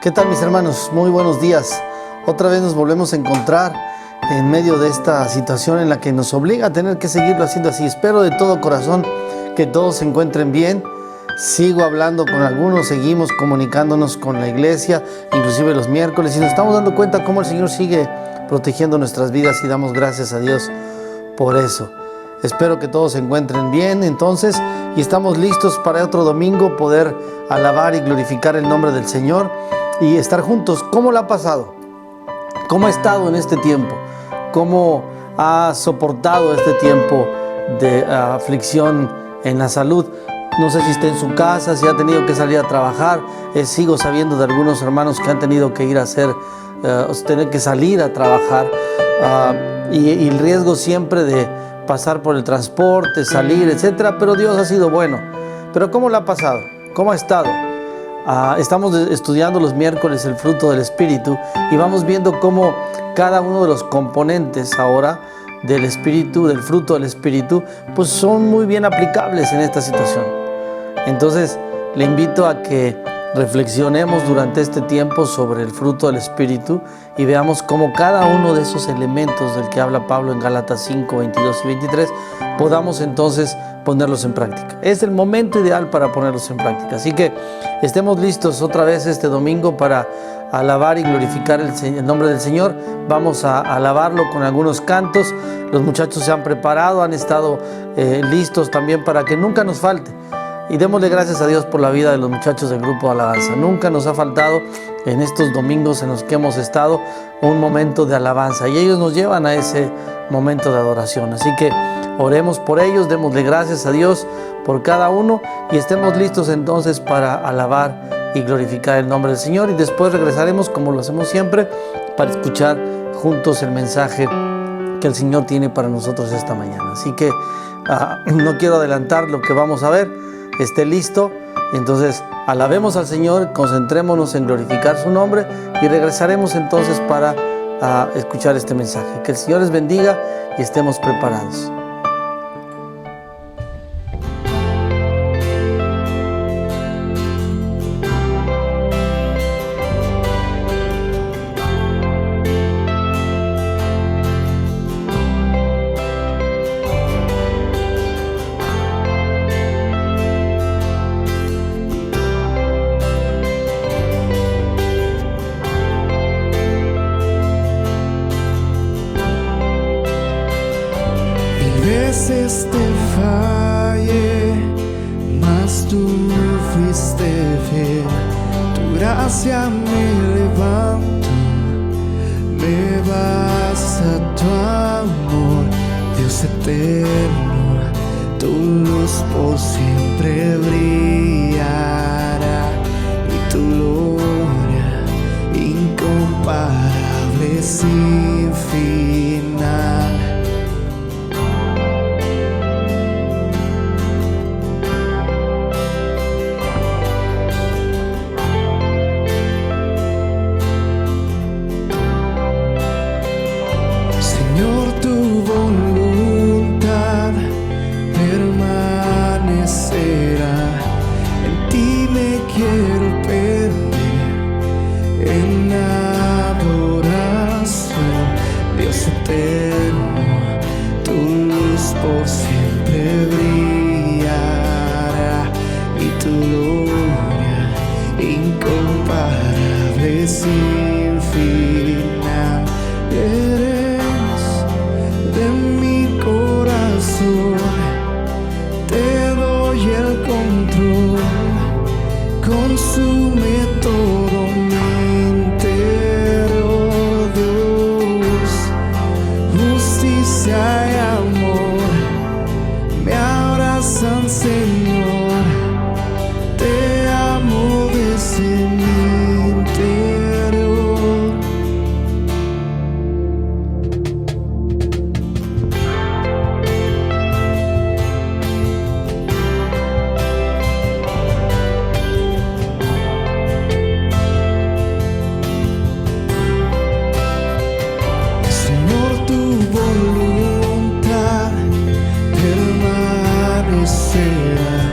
¿Qué tal, mis hermanos? Muy buenos días. Otra vez nos volvemos a encontrar en medio de esta situación en la que nos obliga a tener que seguirlo haciendo así. Espero de todo corazón que todos se encuentren bien. Sigo hablando con algunos, seguimos comunicándonos con la iglesia, inclusive los miércoles, y nos estamos dando cuenta cómo el Señor sigue protegiendo nuestras vidas y damos gracias a Dios por eso. Espero que todos se encuentren bien entonces y estamos listos para otro domingo poder alabar y glorificar el nombre del Señor y estar juntos. ¿Cómo le ha pasado? ¿Cómo ha estado en este tiempo? ¿Cómo ha soportado este tiempo de aflicción en la salud? No sé si está en su casa, si ha tenido que salir a trabajar. Sigo sabiendo de algunos hermanos que han tenido que ir a tener que salir a trabajar y el riesgo siempre de pasar por el transporte, salir, etcétera. Pero Dios ha sido bueno. Pero ¿cómo le ha pasado? ¿Cómo ha estado? Estamos estudiando los miércoles el fruto del Espíritu y vamos viendo cómo cada uno de los componentes ahora del Espíritu, del fruto del Espíritu, pues son muy bien aplicables en esta situación. Entonces, le invito a que reflexionemos durante este tiempo sobre el fruto del Espíritu y veamos cómo cada uno de esos elementos del que habla Pablo en Gálatas 5, 22 y 23, podamos entonces ponerlos en práctica. Es el momento ideal para ponerlos en práctica. Así que estemos listos otra vez este domingo para alabar y glorificar el nombre del Señor. Vamos a alabarlo con algunos cantos. Los muchachos se han preparado, han estado listos también para que nunca nos falte. Y démosle gracias a Dios por la vida de los muchachos del grupo de alabanza. Nunca nos ha faltado en estos domingos en los que hemos estado un momento de alabanza. Y ellos nos llevan a ese momento de adoración. Así que oremos por ellos, démosle gracias a Dios por cada uno y estemos listos entonces para alabar y glorificar el nombre del Señor. Y después regresaremos, como lo hacemos siempre, para escuchar juntos el mensaje que el Señor tiene para nosotros esta mañana. Así que no quiero adelantar lo que vamos a ver. Esté listo, entonces alabemos al Señor, concentrémonos en glorificar su nombre y regresaremos entonces para escuchar este mensaje. Que el Señor les bendiga y estemos preparados. Veces te fallé, mas tú fuiste fiel. Tu gracia me levanta, me basta tu amor, Dios eterno, tu luz por siempre brillará y tu gloria incomparable sin final. Por siempre brillará y tu gloria incomparable sin final. Eres de mi corazón, te doy el control, consume todo mi interior, Dios, justicia y amor. Señor, te amo desde mi interior. Señor, tu voluntad permanecerá.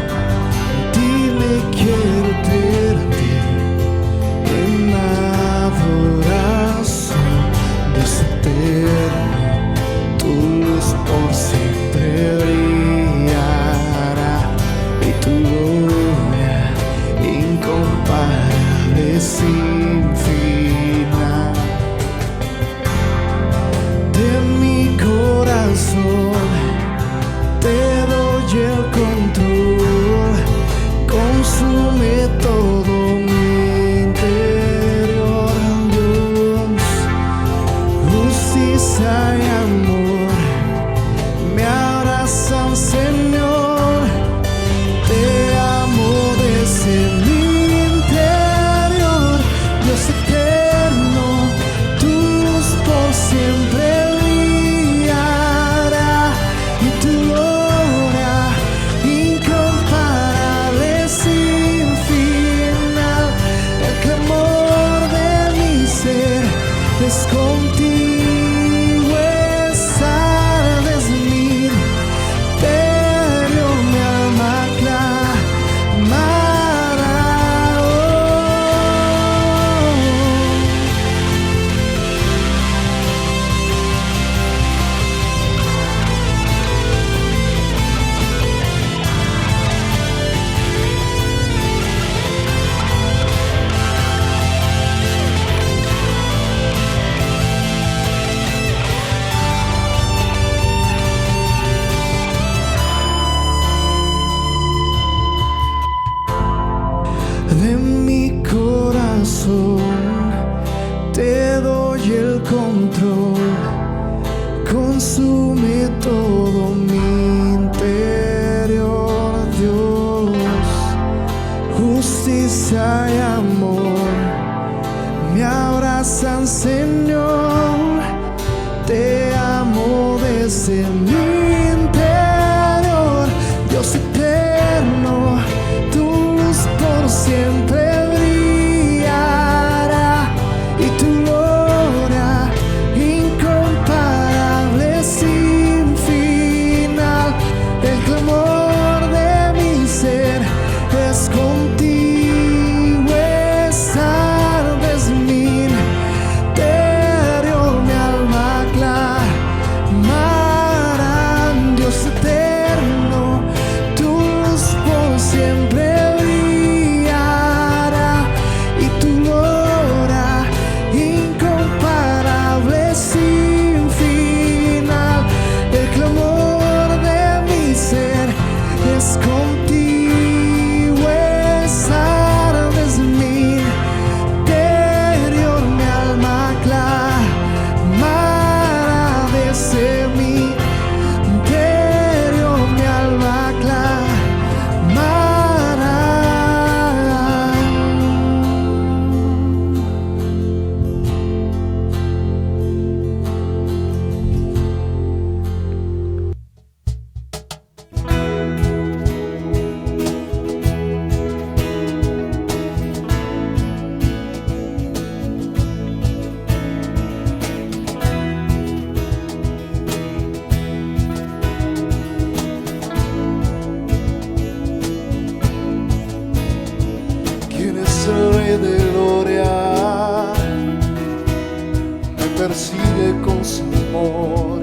persigue con su amor.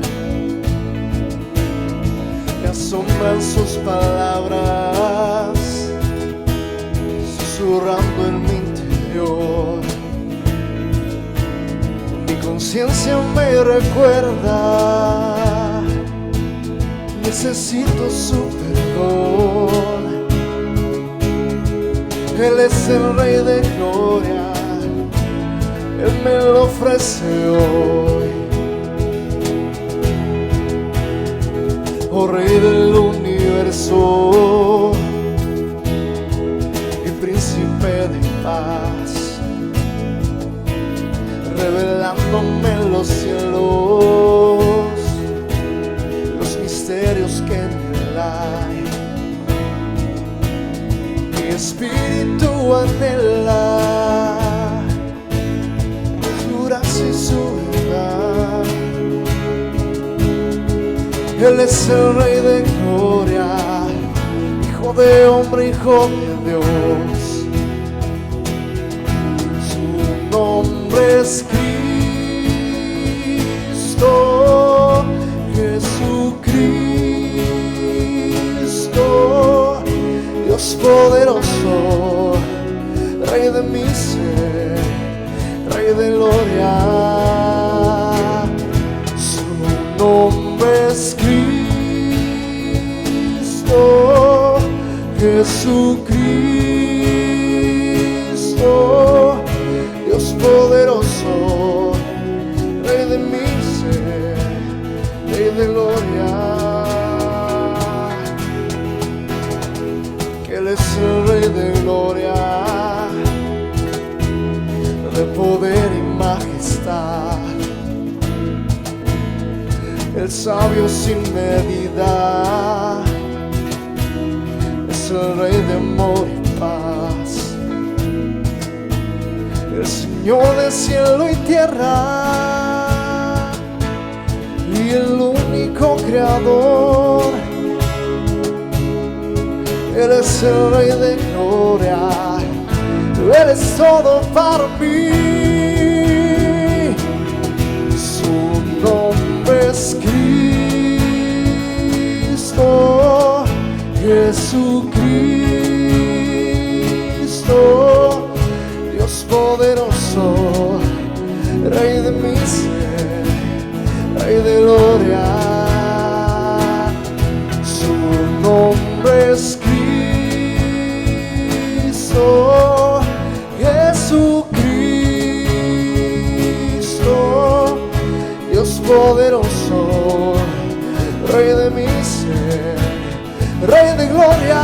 Me asombran sus palabras, susurrando en mi interior. Mi conciencia me recuerda, necesito su perdón. Él es el Rey de Gloria, Él me lo ofrece hoy. Oh Rey del universo y Príncipe de paz, revelándome en los cielos los misterios que en él hay. Mi espíritu anhela su gracia y su verdad. Él es el Rey de Gloria, Hijo de hombre, Hijo de Dios. Su nombre es Cristo, Jesucristo, Dios poderoso, Rey de mi ser, Rey de gloria. Su nombre es Cristo, Jesucristo, Dios poderoso, Rey de mi ser, Rey de gloria. Que Él es el Rey de gloria, de poder y majestad, el sabio sin medida, es el Rey de amor y paz, el Señor de cielo y tierra y el único creador. Él es el Rey de gloria, Él es todo para mí. Su nombre es Cristo, Jesucristo, Dios poderoso, Rey de mi ser, Rey de gloria. Su nombre es Cristo, Jesucristo, Dios poderoso, Rey de mi ser, Rey de gloria.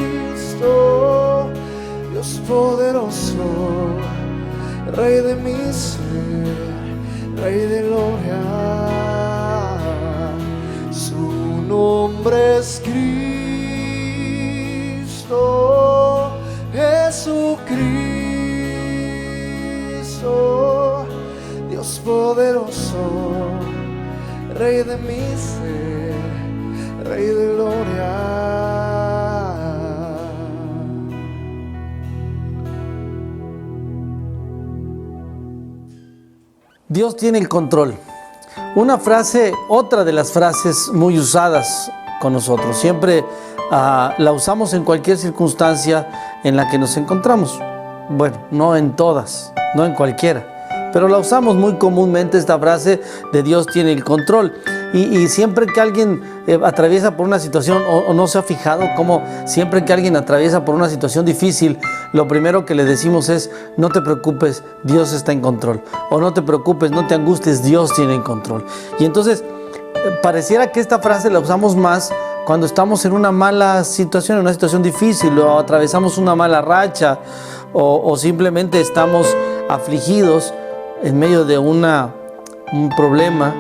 Jesucristo, Dios poderoso, Rey de mi ser, Rey de gloria. Su nombre es Cristo, Jesucristo, Dios poderoso, Rey de mi ser, Rey de gloria. Dios tiene el control. Una frase, otra de las frases muy usadas con nosotros. Siempre la usamos en cualquier circunstancia en la que nos encontramos. Bueno, no en todas, no en cualquiera, pero la usamos muy comúnmente, esta frase de Dios tiene el control. Y siempre que alguien atraviesa por una situación, o no se ha fijado cómo siempre que alguien atraviesa por una situación difícil, lo primero que le decimos es: no te preocupes, Dios está en control. O no te preocupes, no te angusties, Dios tiene en control. Y entonces pareciera que esta frase la usamos más cuando estamos en una mala situación, en una situación difícil, o atravesamos una mala racha, o simplemente estamos afligidos en medio de un problema,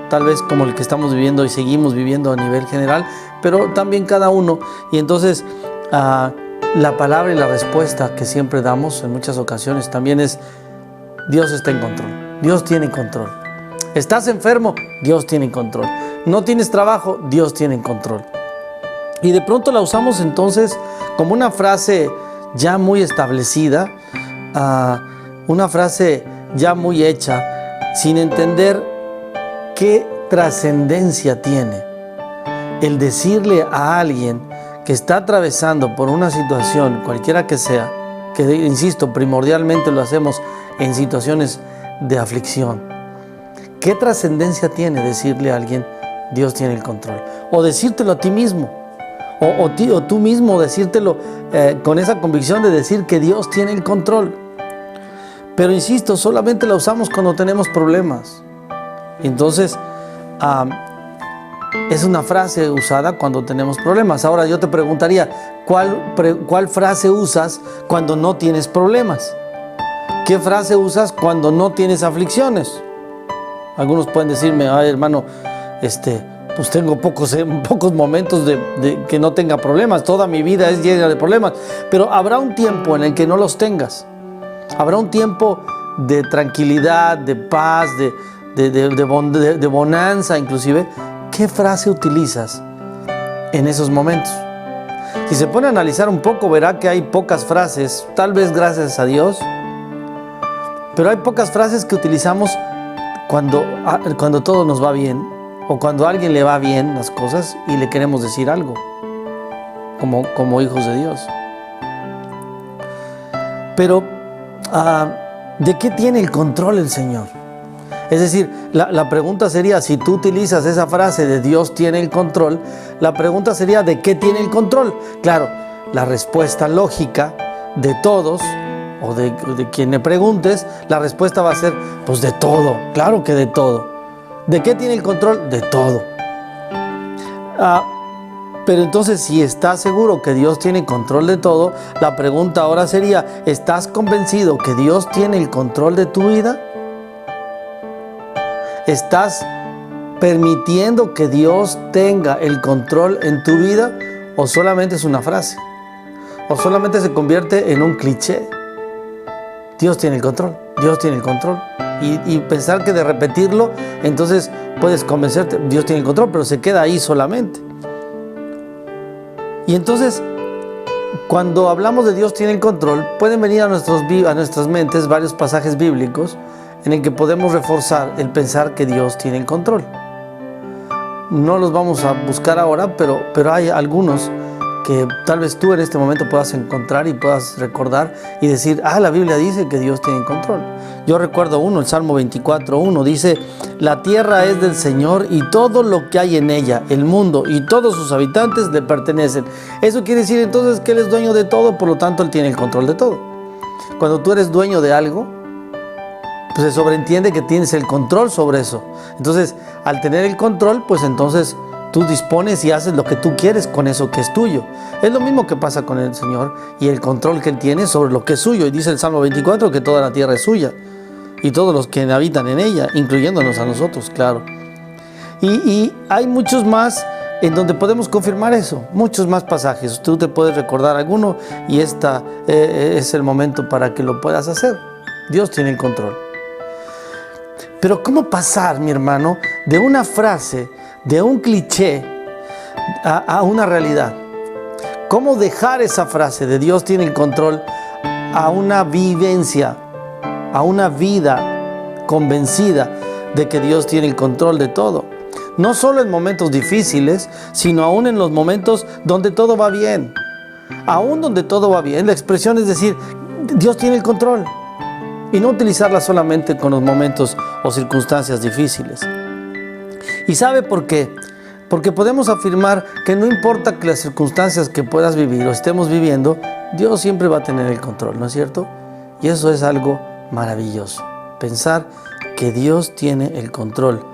tal vez como el que estamos viviendo y seguimos viviendo a nivel general, pero también cada uno. Y entonces la palabra y la respuesta que siempre damos en muchas ocasiones también es: Dios está en control, Dios tiene control. ¿Estás enfermo? Dios tiene control. ¿No tienes trabajo? Dios tiene control. Y de pronto la usamos entonces como una frase ya muy establecida, una frase ya muy hecha, sin entender qué trascendencia tiene el decirle a alguien que está atravesando por una situación, cualquiera que sea, que insisto, primordialmente lo hacemos en situaciones de aflicción. ¿Qué trascendencia tiene decirle a alguien: Dios tiene el control? O decírtelo a ti mismo, o tú mismo decírtelo con esa convicción de decir que Dios tiene el control. Pero insisto, solamente la usamos cuando tenemos problemas. Entonces, es una frase usada cuando tenemos problemas. Ahora yo te preguntaría: ¿cuál frase usas cuando no tienes problemas? ¿Qué frase usas cuando no tienes aflicciones? Algunos pueden decirme: ay, hermano, pues tengo pocos momentos de que no tenga problemas. Toda mi vida es llena de problemas. Pero habrá un tiempo en el que no los tengas. Habrá un tiempo de tranquilidad, de paz, de bonanza inclusive. ¿Qué frase utilizas en esos momentos? Si se pone a analizar un poco, verá que hay pocas frases, tal vez gracias a Dios, pero hay pocas frases que utilizamos cuando todo nos va bien, o cuando a alguien le va bien las cosas y le queremos decir algo, como hijos de Dios. Pero, ¿de qué tiene el control el Señor? Es decir, la pregunta sería, si tú utilizas esa frase de Dios tiene el control, la pregunta sería: ¿de qué tiene el control? Claro, la respuesta lógica de todos, o de quien le preguntes, la respuesta va a ser: pues de todo, claro que de todo. ¿De qué tiene el control? De todo. Pero entonces, si estás seguro que Dios tiene control de todo, la pregunta ahora sería: ¿estás convencido que Dios tiene el control de tu vida? ¿Estás permitiendo que Dios tenga el control en tu vida? ¿O solamente es una frase? ¿O solamente se convierte en un cliché? Dios tiene el control, Dios tiene el control. Y pensar que de repetirlo, entonces puedes convencerte: Dios tiene el control, pero se queda ahí solamente. Y entonces, cuando hablamos de Dios tiene el control, pueden venir a nuestras mentes varios pasajes bíblicos en el que podemos reforzar el pensar que Dios tiene el control. No los vamos a buscar ahora, pero hay algunos que tal vez tú en este momento puedas encontrar y puedas recordar y decir: la Biblia dice que Dios tiene control. Yo recuerdo uno, el Salmo 24:1, dice: la tierra es del Señor y todo lo que hay en ella, el mundo y todos sus habitantes le pertenecen. Eso quiere decir entonces que Él es dueño de todo, por lo tanto Él tiene el control de todo. Cuando tú eres dueño de algo, pues se sobreentiende que tienes el control sobre eso. Entonces, al tener el control, pues entonces tú dispones y haces lo que tú quieres con eso que es tuyo. Es lo mismo que pasa con el Señor y el control que Él tiene sobre lo que es suyo. Y dice el Salmo 24 que toda la tierra es suya y todos los que habitan en ella, incluyéndonos a nosotros, claro. Y hay muchos más en donde podemos confirmar eso, muchos más pasajes. Tú te puedes recordar alguno y esta es el momento para que lo puedas hacer. Dios tiene el control. Pero ¿cómo pasar, mi hermano, de una frase, de un cliché a una realidad? ¿Cómo dejar esa frase de Dios tiene el control a una vivencia, a una vida convencida de que Dios tiene el control de todo? No solo en momentos difíciles, sino aún en los momentos donde todo va bien. Aún donde todo va bien, la expresión es decir: Dios tiene el control. Y no utilizarla solamente con los momentos o circunstancias difíciles. ¿Y sabe por qué? Porque podemos afirmar que no importa que las circunstancias que puedas vivir o estemos viviendo, Dios siempre va a tener el control, ¿no es cierto? Y eso es algo maravilloso. Pensar que Dios tiene el control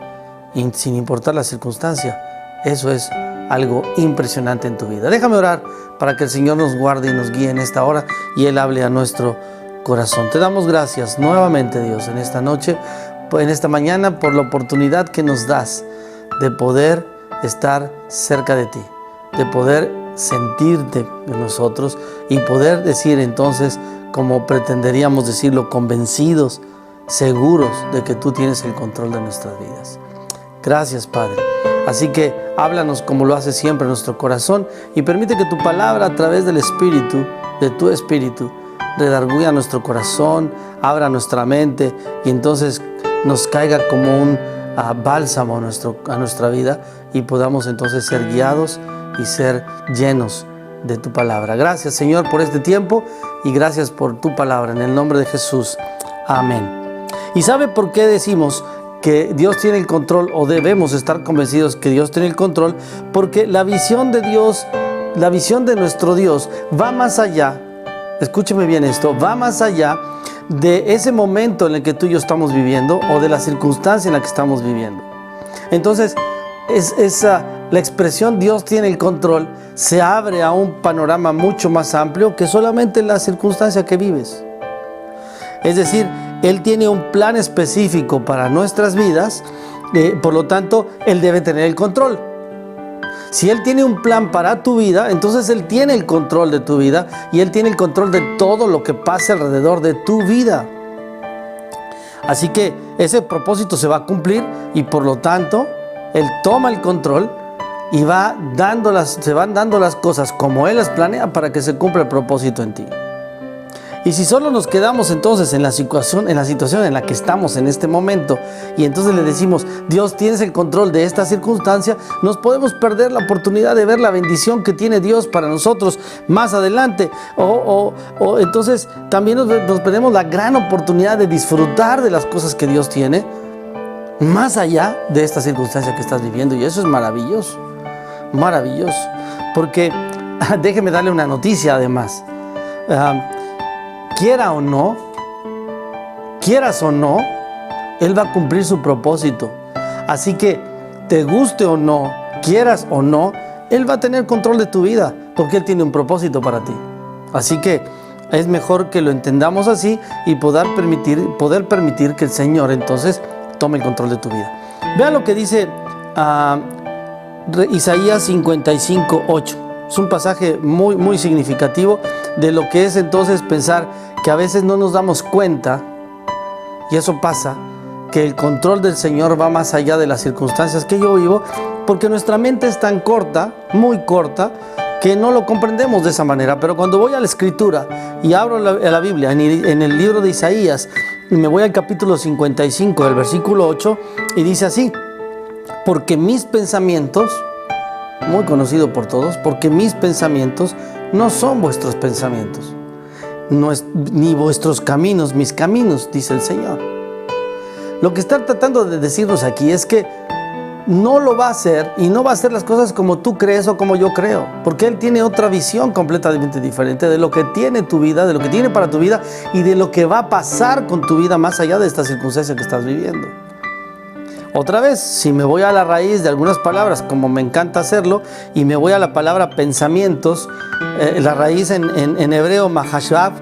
y sin importar la circunstancia, eso es algo impresionante en tu vida. Déjame orar para que el Señor nos guarde y nos guíe en esta hora y Él hable a nuestro corazón. Te damos gracias nuevamente, Dios, en esta noche, en esta mañana, por la oportunidad que nos das de poder estar cerca de ti, de poder sentirte en nosotros y poder decir entonces, como pretenderíamos decirlo, convencidos, seguros de que tú tienes el control de nuestras vidas. Gracias, Padre. Así que háblanos como lo haces siempre en nuestro corazón y permite que tu palabra a través del Espíritu, de tu Espíritu, redarguya nuestro corazón, abra nuestra mente y entonces nos caiga como un bálsamo a nuestra vida y podamos entonces ser guiados y ser llenos de tu palabra. Gracias, Señor, por este tiempo y gracias por tu palabra. En el nombre de Jesús. Amén. ¿Y sabe por qué decimos que Dios tiene el control o debemos estar convencidos que Dios tiene el control? Porque la visión de Dios, la visión de nuestro Dios va más allá, escúcheme bien esto, va más allá de ese momento en el que tú y yo estamos viviendo o de la circunstancia en la que estamos viviendo. Entonces, la expresión Dios tiene el control se abre a un panorama mucho más amplio que solamente la circunstancia que vives. Es decir, Él tiene un plan específico para nuestras vidas, por lo tanto, Él debe tener el control. Si Él tiene un plan para tu vida, entonces Él tiene el control de tu vida y Él tiene el control de todo lo que pase alrededor de tu vida. Así que ese propósito se va a cumplir y por lo tanto, Él toma el control y se van dando las cosas como Él las planea para que se cumpla el propósito en ti. Y si solo nos quedamos entonces en la situación en la que estamos en este momento y entonces le decimos, Dios, tienes el control de esta circunstancia, nos podemos perder la oportunidad de ver la bendición que tiene Dios para nosotros más adelante. O entonces también nos perdemos la gran oportunidad de disfrutar de las cosas que Dios tiene más allá de esta circunstancia que estás viviendo. Y eso es maravilloso, maravilloso. Porque déjeme darle una noticia además. Quieras o no, Él va a cumplir su propósito. Así que, te guste o no, quieras o no, Él va a tener control de tu vida, porque Él tiene un propósito para ti. Así que es mejor que lo entendamos así y poder permitir que el Señor entonces tome el control de tu vida. Vea lo que dice Isaías 55:8. Es un pasaje muy, muy significativo de lo que es entonces pensar que a veces no nos damos cuenta, y eso pasa, que el control del Señor va más allá de las circunstancias que yo vivo, porque nuestra mente es tan corta, muy corta, que no lo comprendemos de esa manera. Pero cuando voy a la Escritura y abro la Biblia en el libro de Isaías, y me voy al capítulo 55, del versículo 8, y dice así: porque mis pensamientos, muy conocido por todos, porque mis pensamientos no son vuestros pensamientos, ni vuestros caminos, mis caminos, dice el Señor. Lo que está tratando de decirnos aquí es que no lo va a hacer y no va a hacer las cosas como tú crees o como yo creo, porque Él tiene otra visión completamente diferente de lo que tiene tu vida, de lo que tiene para tu vida y de lo que va a pasar con tu vida más allá de esta circunstancia que estás viviendo. Otra vez, si me voy a la raíz de algunas palabras, como me encanta hacerlo, y me voy a la palabra pensamientos, la raíz en hebreo, mahashav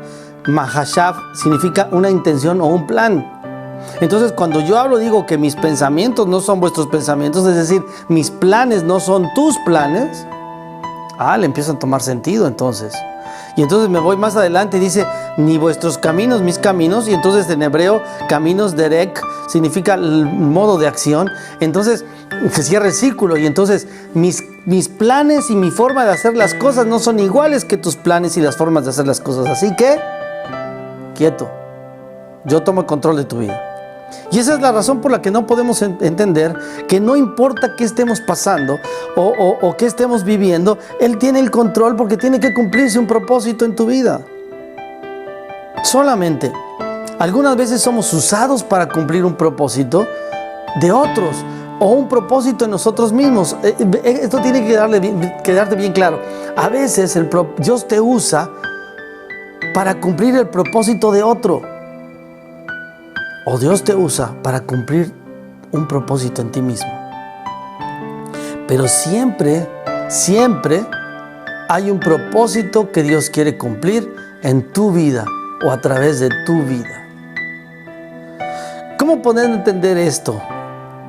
significa una intención o un plan. Entonces, cuando yo digo que mis pensamientos no son vuestros pensamientos, es decir, mis planes no son tus planes, le empiezan a tomar sentido entonces. Y entonces me voy más adelante y dice, ni vuestros caminos, mis caminos. Y entonces en hebreo, caminos, derek, significa el modo de acción. Entonces se cierra el círculo y entonces mis planes y mi forma de hacer las cosas no son iguales que tus planes y las formas de hacer las cosas. Así que, quieto, yo tomo el control de tu vida. Y esa es la razón por la que no podemos entender que no importa qué estemos pasando o qué estemos viviendo, Él tiene el control porque tiene que cumplirse un propósito en tu vida. Solamente, algunas veces somos usados para cumplir un propósito de otros, o un propósito en nosotros mismos. Esto tiene que quedarte bien claro. A veces Dios te usa para cumplir el propósito de otro, o Dios te usa para cumplir un propósito en ti mismo. Pero siempre hay un propósito que Dios quiere cumplir en tu vida o a través de tu vida. ¿Cómo poder entender esto?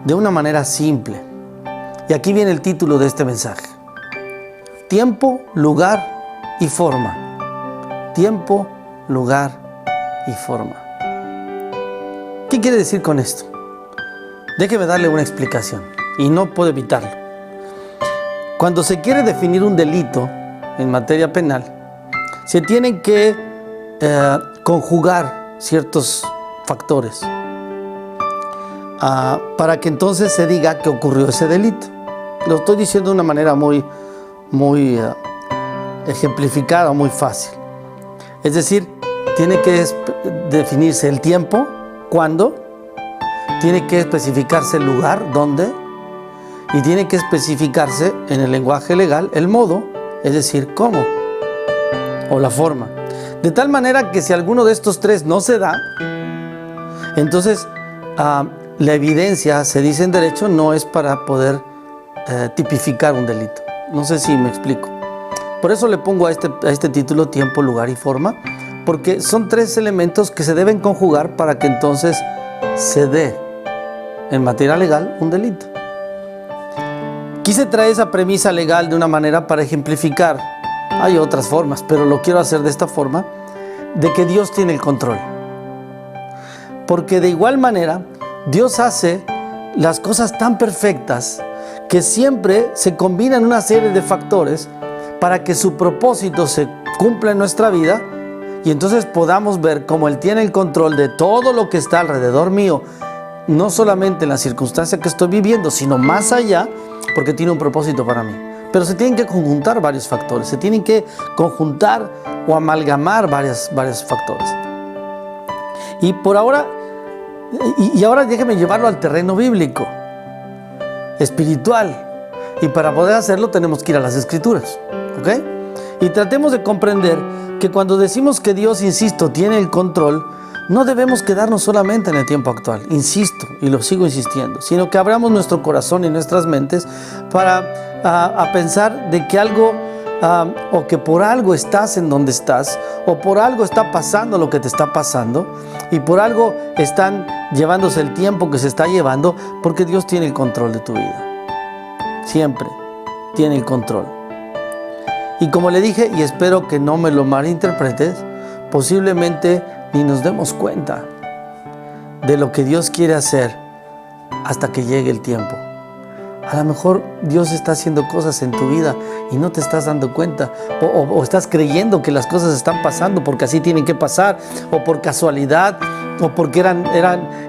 De una manera simple. Y aquí viene el título de este mensaje: tiempo, lugar y forma. Tiempo, lugar y forma. ¿Qué quiere decir con esto? Déjeme darle una explicación, y no puedo evitarlo. Cuando se quiere definir un delito en materia penal, se tienen que conjugar ciertos factores para que entonces se diga que ocurrió ese delito. Lo estoy diciendo de una manera muy ejemplificada, muy fácil. Es decir, tiene que definirse el tiempo, cuándo, tiene que especificarse el lugar, dónde, y tiene que especificarse en el lenguaje legal el modo, es decir, cómo, o la forma. De tal manera que si alguno de estos tres no se da, entonces la evidencia, se dice en derecho, no es para poder tipificar un delito. No sé si me explico. Por eso le pongo a este título tiempo, lugar y forma, porque son tres elementos que se deben conjugar para que entonces se dé en materia legal un delito. Quise traer esa premisa legal de una manera para ejemplificar. Hay otras formas, pero lo quiero hacer de esta forma, de que Dios tiene el control. Porque de igual manera, Dios hace las cosas tan perfectas que siempre se combinan una serie de factores para que su propósito se cumpla en nuestra vida, y entonces podamos ver cómo Él tiene el control de todo lo que está alrededor mío, no solamente en la circunstancia que estoy viviendo, sino más allá, porque tiene un propósito para mí. Pero se tienen que conjuntar varios factores, se tienen que conjuntar o amalgamar varios factores. Y por ahora, y ahora déjeme llevarlo al terreno bíblico, espiritual. Y para poder hacerlo tenemos que ir a las Escrituras, ¿ok? Y tratemos de comprender que cuando decimos que Dios, insisto, tiene el control, no debemos quedarnos solamente en el tiempo actual, insisto, y lo sigo insistiendo, sino que abramos nuestro corazón y nuestras mentes para pensar de que algo, o que por algo estás en donde estás, o por algo está pasando lo que te está pasando, y por algo están llevándose el tiempo que se está llevando, porque Dios tiene el control de tu vida. Siempre tiene el control. Y como le dije, y espero que no me lo malinterpretes, posiblemente ni nos demos cuenta de lo que Dios quiere hacer hasta que llegue el tiempo. A lo mejor Dios está haciendo cosas en tu vida y no te estás dando cuenta, o estás creyendo que las cosas están pasando porque así tienen que pasar, o por casualidad, o porque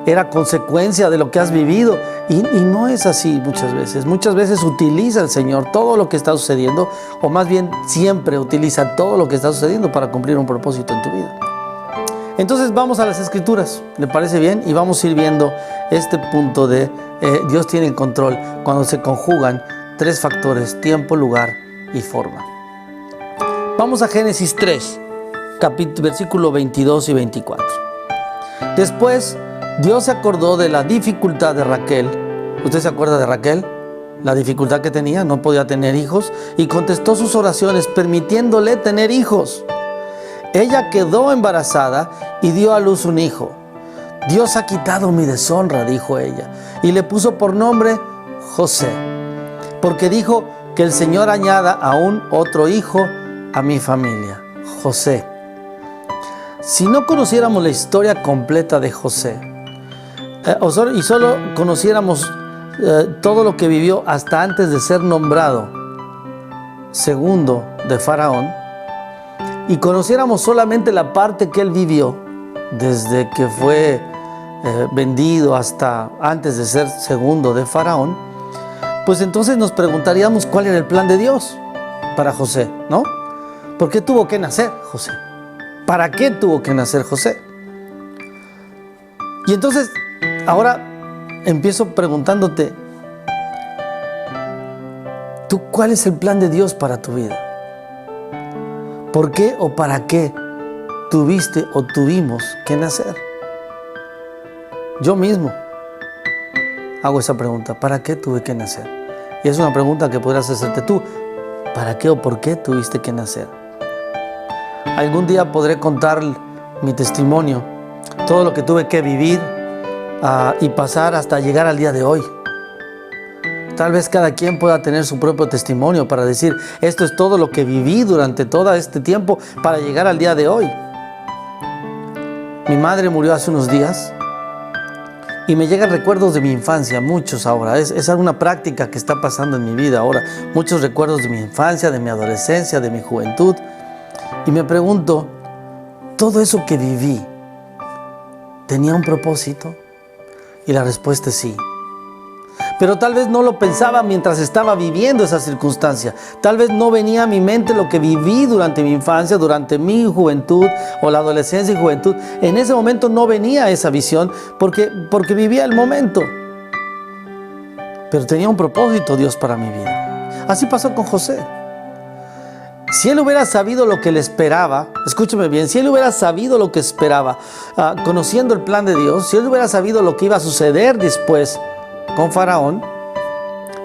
era consecuencia de lo que has vivido, y no es así muchas veces. Muchas veces utiliza el Señor todo lo que está sucediendo, o más bien siempre utiliza todo lo que está sucediendo para cumplir un propósito en tu vida. Entonces vamos a las Escrituras, ¿le parece bien? Y vamos a ir viendo este punto de Dios tiene el control cuando se conjugan tres factores: tiempo, lugar y forma. Vamos a Génesis 3, versículo 22 y 24. Después Dios se acordó de la dificultad de Raquel. ¿Usted se acuerda de Raquel? La dificultad que tenía, no podía tener hijos, y contestó sus oraciones permitiéndole tener hijos. Ella quedó embarazada y dio a luz un hijo. Dios ha quitado mi deshonra, dijo ella, y le puso por nombre José, porque dijo que el Señor añada aún otro hijo a mi familia. José. Si no conociéramos la historia completa de José, y solo conociéramos todo lo que vivió hasta antes de ser nombrado segundo de Faraón, y conociéramos solamente la parte que él vivió desde que fue vendido hasta antes de ser segundo de Faraón, pues entonces nos preguntaríamos cuál era el plan de Dios para José, ¿no? ¿Por qué tuvo que nacer José? ¿Para qué tuvo que nacer José? Y entonces ahora empiezo preguntándote, ¿Tú cuál es el plan de Dios para tu vida? ¿Por qué o para qué tuviste o tuvimos que nacer? Yo mismo hago esa pregunta. ¿Para qué tuve que nacer? Y es una pregunta que podrás hacerte tú. ¿Para qué o por qué tuviste que nacer? Algún día podré contar mi testimonio, todo lo que tuve que vivir y pasar hasta llegar al día de hoy. Tal vez cada quien pueda tener su propio testimonio para decir, esto es todo lo que viví durante todo este tiempo para llegar al día de hoy. Mi madre murió hace unos días y me llegan recuerdos de mi infancia, muchos ahora. Es alguna práctica que está pasando en mi vida ahora. Muchos recuerdos de mi infancia, de mi adolescencia, de mi juventud. Y me pregunto, ¿todo eso que viví tenía un propósito? Y la respuesta es sí. Pero tal vez no lo pensaba mientras estaba viviendo esa circunstancia. Tal vez no venía a mi mente lo que viví durante mi infancia, durante mi juventud o la adolescencia y juventud. En ese momento no venía esa visión porque vivía el momento. Pero tenía un propósito Dios para mi vida. Así pasó con José. Si él hubiera sabido lo que le esperaba, escúcheme bien, si él hubiera sabido lo que esperaba, conociendo el plan de Dios, si él hubiera sabido lo que iba a suceder después con Faraón,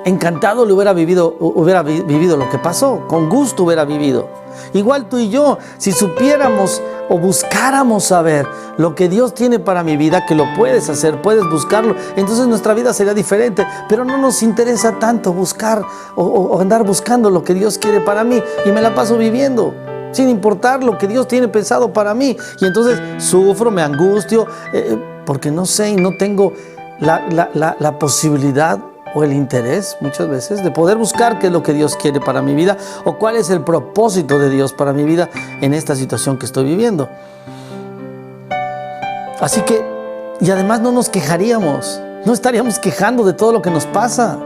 encantado le hubiera vivido lo que pasó, con gusto hubiera vivido. Igual tú y yo, si supiéramos o buscáramos saber lo que Dios tiene para mi vida, que lo puedes hacer, puedes buscarlo, entonces nuestra vida sería diferente. Pero no nos interesa tanto buscar o andar buscando lo que Dios quiere para mí, y me la paso viviendo sin importar lo que Dios tiene pensado para mí. Y entonces sufro, me angustio, porque no sé y no tengo la posibilidad o el interés muchas veces de poder buscar qué es lo que Dios quiere para mi vida o cuál es el propósito de Dios para mi vida en esta situación que estoy viviendo. Así que, y además no nos quejaríamos, no estaríamos quejando de todo lo que nos pasa,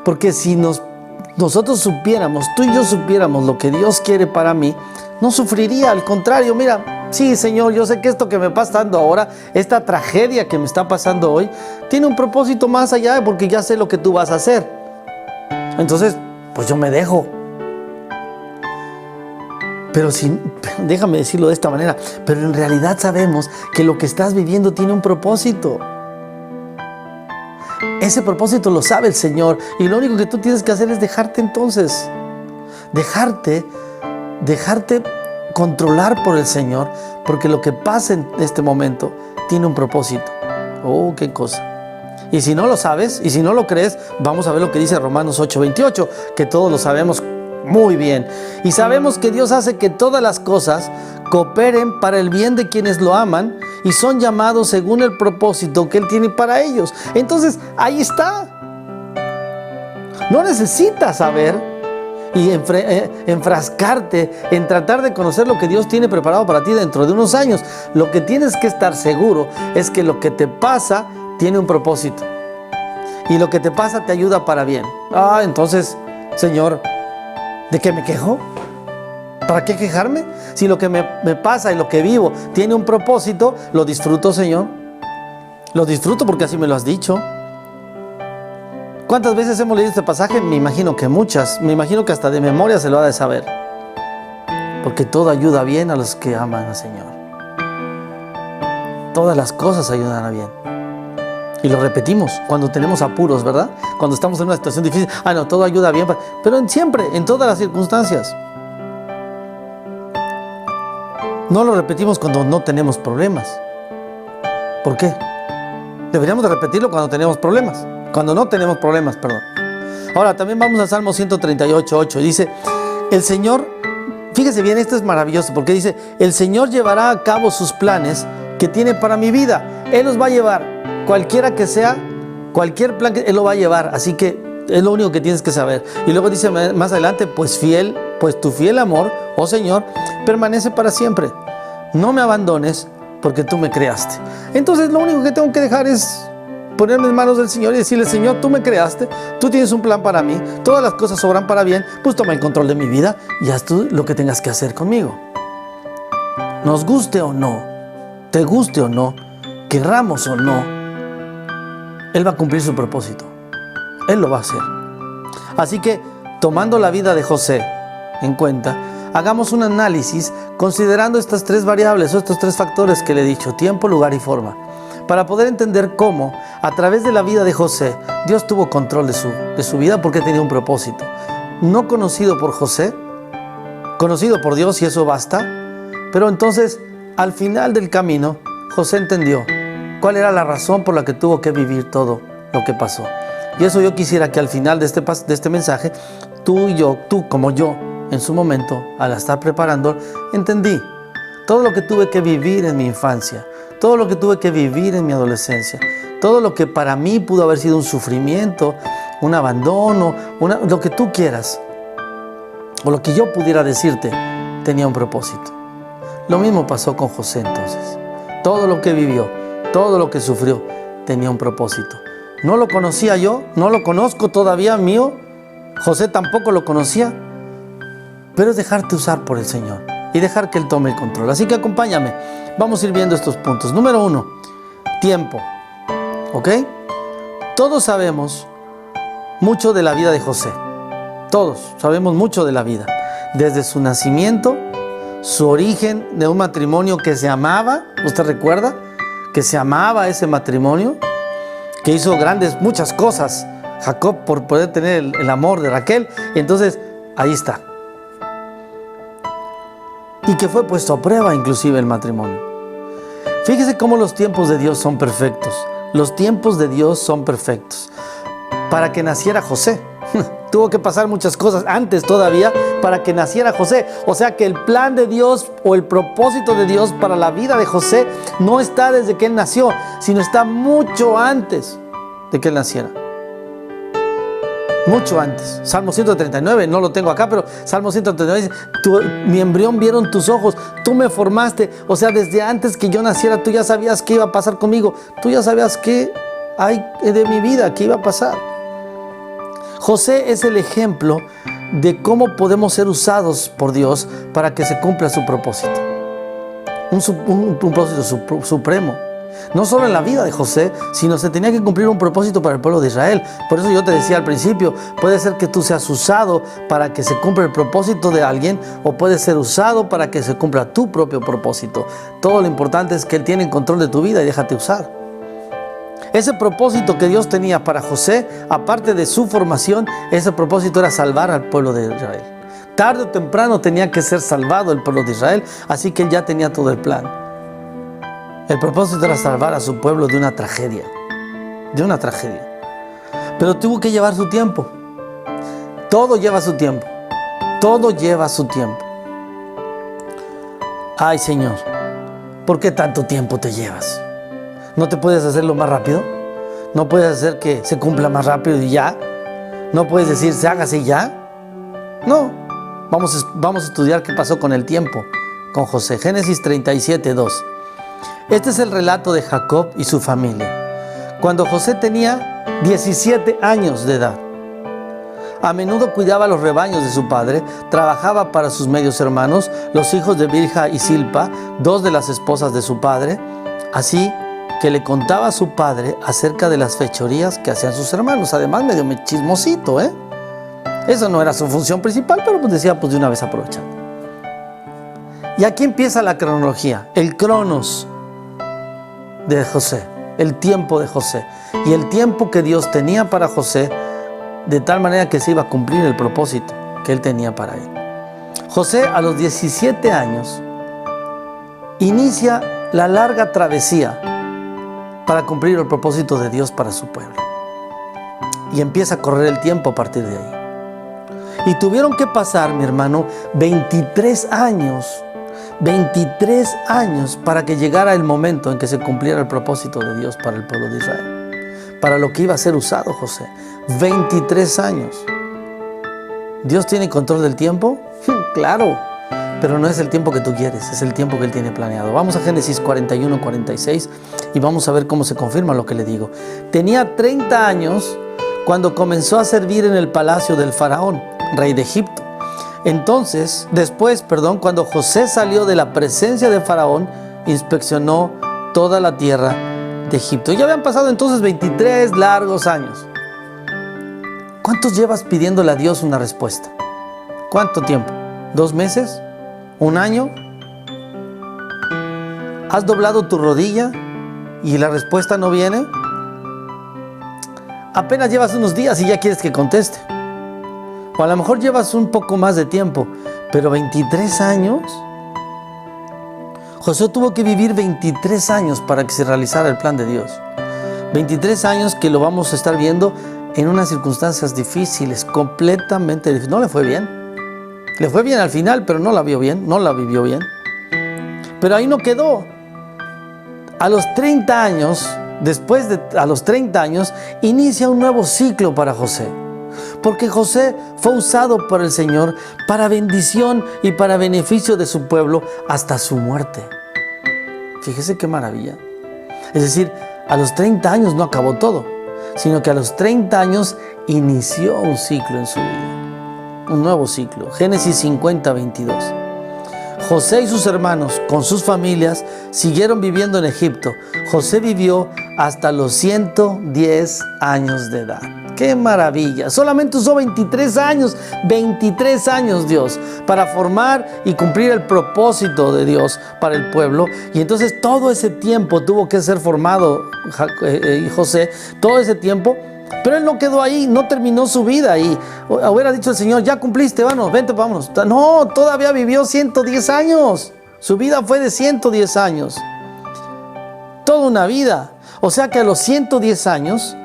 porque si nosotros supiéramos, tú y yo supiéramos lo que Dios quiere para mí, no sufriría. Al contrario, mira, sí, Señor, yo sé que esto que me está pasando ahora, esta tragedia que me está pasando hoy, tiene un propósito más allá, porque ya sé lo que tú vas a hacer. Entonces, pues yo me dejo. Pero déjame decirlo de esta manera, pero en realidad sabemos que lo que estás viviendo tiene un propósito. Ese propósito lo sabe el Señor, y lo único que tú tienes que hacer es dejarte entonces. Dejarte controlar por el Señor, porque lo que pasa en este momento tiene un propósito. Oh, qué cosa. Y si no lo sabes, y si no lo crees, vamos a ver lo que dice Romanos 8:28, que todos lo sabemos muy bien. Y sabemos que Dios hace que todas las cosas cooperen para el bien de quienes lo aman y son llamados según el propósito que Él tiene para ellos. Entonces, ahí está. No necesitas saber y enfrascarte en tratar de conocer lo que Dios tiene preparado para ti dentro de unos años. Lo que tienes que estar seguro es que lo que te pasa tiene un propósito. Y lo que te pasa te ayuda para bien. Entonces, Señor, ¿de qué me quejo? ¿Para qué quejarme? Si lo que me pasa y lo que vivo tiene un propósito, lo disfruto, Señor. Lo disfruto porque así me lo has dicho. ¿Cuántas veces hemos leído este pasaje? Me imagino que muchas. Me imagino que hasta de memoria se lo ha de saber. Porque todo ayuda bien a los que aman al Señor. Todas las cosas ayudan a bien. Y lo repetimos cuando tenemos apuros, ¿verdad? Cuando estamos en una situación difícil. No, todo ayuda bien. Pero siempre, en todas las circunstancias. No lo repetimos cuando no tenemos problemas. ¿Por qué? Deberíamos de repetirlo cuando tenemos problemas. Cuando no tenemos problemas, perdón. Ahora, también vamos al Salmo 138:8. Dice, el Señor, fíjese bien, esto es maravilloso, porque dice, el Señor llevará a cabo sus planes que tiene para mi vida. Él los va a llevar, cualquiera que sea, cualquier plan que Él lo va a llevar. Así que es lo único que tienes que saber. Y luego dice más adelante, pues tu fiel amor, oh Señor, permanece para siempre. No me abandones, porque tú me creaste. Entonces lo único que tengo que dejar es ponerme en manos del Señor y decirle, Señor, tú me creaste, tú tienes un plan para mí, todas las cosas obran para bien, pues toma el control de mi vida y haz tú lo que tengas que hacer conmigo. Nos guste o no, te guste o no, querramos o no, Él va a cumplir su propósito. Él lo va a hacer. Así que tomando la vida de José en cuenta, hagamos un análisis considerando estas tres variables o estos tres factores que le he dicho: tiempo, lugar y forma, para poder entender cómo a través de la vida de José Dios tuvo control de su vida, porque tenía un propósito no conocido por José, conocido por Dios, y eso basta. Pero entonces, al final del camino, José entendió cuál era la razón por la que tuvo que vivir todo lo que pasó. Y eso yo quisiera que al final de este mensaje, tú y yo, tú como yo, en su momento, al estar preparando, entendí todo lo que tuve que vivir en mi infancia, todo lo que tuve que vivir en mi adolescencia, todo lo que para mí pudo haber sido un sufrimiento, un abandono, lo que tú quieras, o lo que yo pudiera decirte, tenía un propósito. Lo mismo pasó con José entonces. Todo lo que vivió, todo lo que sufrió, tenía un propósito. No lo conocía yo, no lo conozco todavía mío, José tampoco lo conocía, pero es dejarte usar por el Señor y dejar que Él tome el control. Así que acompáñame, vamos a ir viendo estos puntos. Número 1, tiempo. ¿Ok? Todos sabemos mucho de la vida de José. Todos sabemos mucho de la vida. Desde su nacimiento, su origen de un matrimonio que se amaba. ¿Usted recuerda? Que se amaba ese matrimonio, que hizo muchas cosas Jacob por poder tener el amor de Raquel. Y entonces, ahí está. Y que fue puesto a prueba inclusive el matrimonio. Fíjese cómo los tiempos de Dios son perfectos. Los tiempos de Dios son perfectos. Para que naciera José, tuvo que pasar muchas cosas antes todavía para que naciera José. O sea que el plan de Dios o el propósito de Dios para la vida de José no está desde que él nació, sino está mucho antes de que él naciera. Mucho antes. Salmo 139, no lo tengo acá, pero Salmo 139 dice: mi embrión vieron tus ojos, tú me formaste. O sea, desde antes que yo naciera, tú ya sabías qué iba a pasar conmigo. Tú ya sabías qué hay de mi vida, qué iba a pasar. José es el ejemplo de cómo podemos ser usados por Dios para que se cumpla su propósito. Un propósito supremo. No solo en la vida de José, sino se tenía que cumplir un propósito para el pueblo de Israel. Por eso yo te decía al principio, puede ser que tú seas usado para que se cumpla el propósito de alguien, o puede ser usado para que se cumpla tu propio propósito. Todo lo importante es que Él tiene el control de tu vida y déjate usar. Ese propósito que Dios tenía para José, aparte de su formación, ese propósito era salvar al pueblo de Israel. Tarde o temprano tenía que ser salvado el pueblo de Israel, así que Él ya tenía todo el plan. El propósito era salvar a su pueblo de una tragedia. De una tragedia. Pero tuvo que llevar su tiempo. Todo lleva su tiempo. Todo lleva su tiempo. Ay, Señor, ¿por qué tanto tiempo te llevas? ¿No te puedes hacerlo más rápido? ¿No puedes hacer que se cumpla más rápido y ya? ¿No puedes decir, se hágase ya? No. Vamos a estudiar qué pasó con el tiempo con José. Génesis 37:2. Este es el relato de Jacob y su familia. Cuando José tenía 17 años de edad, a menudo cuidaba los rebaños de su padre, trabajaba para sus medios hermanos, los hijos de Bilha y Silpa, dos de las esposas de su padre, así que le contaba a su padre acerca de las fechorías que hacían sus hermanos. Además, medio chismosito, ¿eh? Eso no era su función principal, pero pues decía, pues de una vez aprovechando. Y aquí empieza la cronología, el cronos de José, el tiempo de José y el tiempo que Dios tenía para José, de tal manera que se iba a cumplir el propósito que Él tenía para él. José, a los 17 años, inicia la larga travesía para cumplir el propósito de Dios para su pueblo. Y empieza a correr el tiempo a partir de ahí. Y tuvieron que pasar, mi hermano, 23 años para que llegara el momento en que se cumpliera el propósito de Dios para el pueblo de Israel, para lo que iba a ser usado José. 23 años. ¿Dios tiene control del tiempo? Claro, pero no es el tiempo que tú quieres, es el tiempo que Él tiene planeado. Vamos a Génesis 41:46 y vamos a ver cómo se confirma lo que le digo. Tenía 30 años cuando comenzó a servir en el palacio del faraón, rey de Egipto. Después, cuando José salió de la presencia de Faraón, inspeccionó toda la tierra de Egipto. Ya habían pasado entonces 23 largos años. ¿Cuántos llevas pidiéndole a Dios una respuesta? ¿Cuánto tiempo? ¿2 meses? ¿1 año? ¿Has doblado tu rodilla y la respuesta no viene? Apenas llevas unos días y ya quieres que conteste. O a lo mejor llevas un poco más de tiempo, pero 23 años. Josué tuvo que vivir 23 años para que se realizara el plan de Dios. 23 años que lo vamos a estar viendo en unas circunstancias difíciles, completamente difíciles. No le fue bien. Le fue bien al final, pero no la vio bien, no la vivió bien. Pero ahí no quedó. A los 30 años, a los 30 años, inicia un nuevo ciclo para José. Porque José fue usado por el Señor para bendición y para beneficio de su pueblo hasta su muerte. Fíjese qué maravilla. Es decir, a los 30 años no acabó todo, sino que a los 30 años inició un ciclo en su vida. Un nuevo ciclo. Génesis 50, 22. José y sus hermanos, con sus familias, siguieron viviendo en Egipto. José vivió hasta los 110 años de edad. ¡Qué maravilla! Solamente usó 23 años Dios, para formar y cumplir el propósito de Dios para el pueblo. Y entonces todo ese tiempo tuvo que ser formado José, todo ese tiempo. Pero él no quedó ahí, no terminó su vida ahí. Hubiera dicho el Señor, ya cumpliste, vámonos, vente, vámonos. No, todavía vivió 110 años. Su vida fue de 110 años. Toda una vida. O sea que a los 110 años,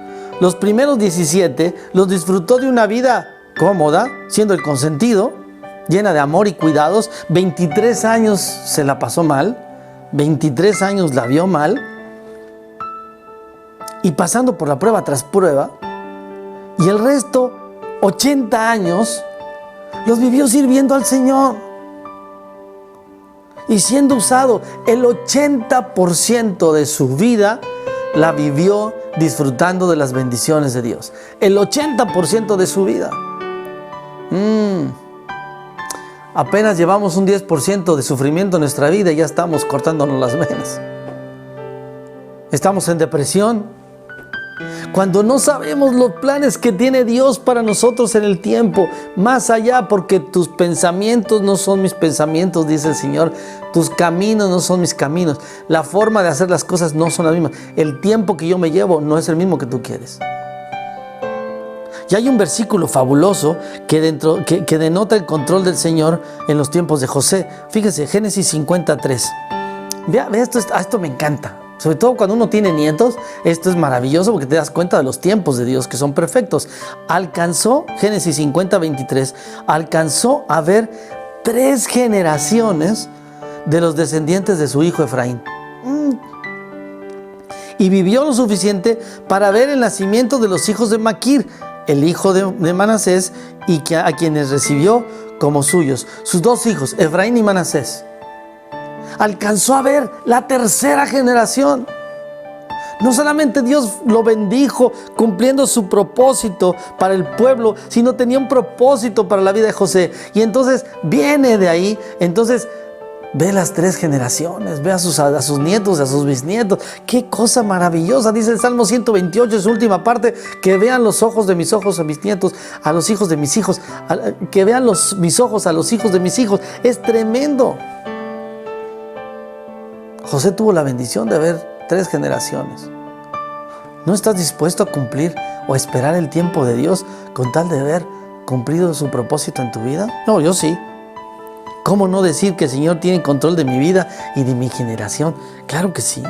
los primeros 17 los disfrutó de una vida cómoda, siendo el consentido, llena de amor y cuidados. 23 años se la pasó mal, 23 años la vio mal, y pasando por la prueba tras prueba, y el resto, 80 años, los vivió sirviendo al Señor y siendo usado. El 80% de su vida la vivió disfrutando de las bendiciones de Dios. El 80% de su vida. Apenas llevamos un 10% de sufrimiento en nuestra vida y ya estamos cortándonos las venas. Estamos en depresión. Cuando no sabemos los planes que tiene Dios para nosotros en el tiempo, más allá, porque tus pensamientos no son mis pensamientos, dice el Señor, tus caminos no son mis caminos, la forma de hacer las cosas no son las mismas, el tiempo que yo me llevo no es el mismo que tú quieres. Y hay un versículo fabuloso que denota el control del Señor en los tiempos de José. Fíjese, Génesis 53. Vea esto me encanta. Sobre todo cuando uno tiene nietos, esto es maravilloso porque te das cuenta de los tiempos de Dios que son perfectos. Génesis 50, 23, alcanzó a ver 3 generaciones de los descendientes de su hijo Efraín. Y vivió lo suficiente para ver el nacimiento de los hijos de Maquir, el hijo de Manasés, y a quienes recibió como suyos. Sus 2 hijos, Efraín y Manasés. Alcanzó a ver la 3ª generación. No solamente Dios lo bendijo cumpliendo su propósito para el pueblo, sino tenía un propósito para la vida de José. Y entonces viene de ahí, entonces ve las 3 generaciones, ve a sus nietos, a sus bisnietos. ¡Qué cosa maravillosa! Dice el Salmo 128 en su última parte, que vean los ojos de mis ojos a mis nietos, a los hijos de mis hijos, que vean mis ojos a los hijos de mis hijos. Es tremendo. José tuvo la bendición de ver 3 generaciones. ¿No estás dispuesto a cumplir o a esperar el tiempo de Dios con tal de haber cumplido su propósito en tu vida? No, yo sí. ¿Cómo no decir que el Señor tiene control de mi vida y de mi generación? Claro que sí.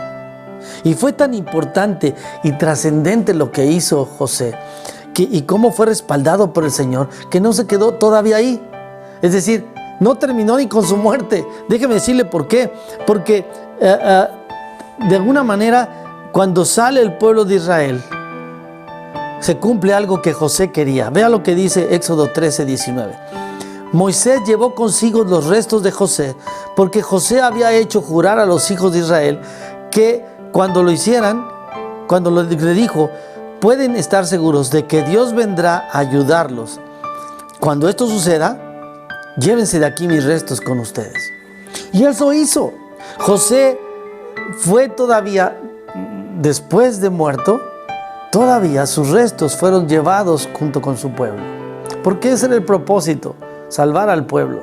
Y fue tan importante y trascendente lo que hizo José y cómo fue respaldado por el Señor, que no se quedó todavía ahí. Es decir, no terminó ni con su muerte. Déjeme decirle por qué. Porque de alguna manera, cuando sale el pueblo de Israel, se cumple algo que José quería. Vea lo que dice Éxodo 13, 19. Moisés llevó consigo los restos de José, porque José había hecho jurar a los hijos de Israel que cuando lo hicieran, cuando le dijo, pueden estar seguros de que Dios vendrá a ayudarlos. Cuando esto suceda, llévense de aquí mis restos con ustedes. Y eso hizo. José fue todavía, después de muerto, todavía sus restos fueron llevados junto con su pueblo. Porque ese era el propósito, salvar al pueblo.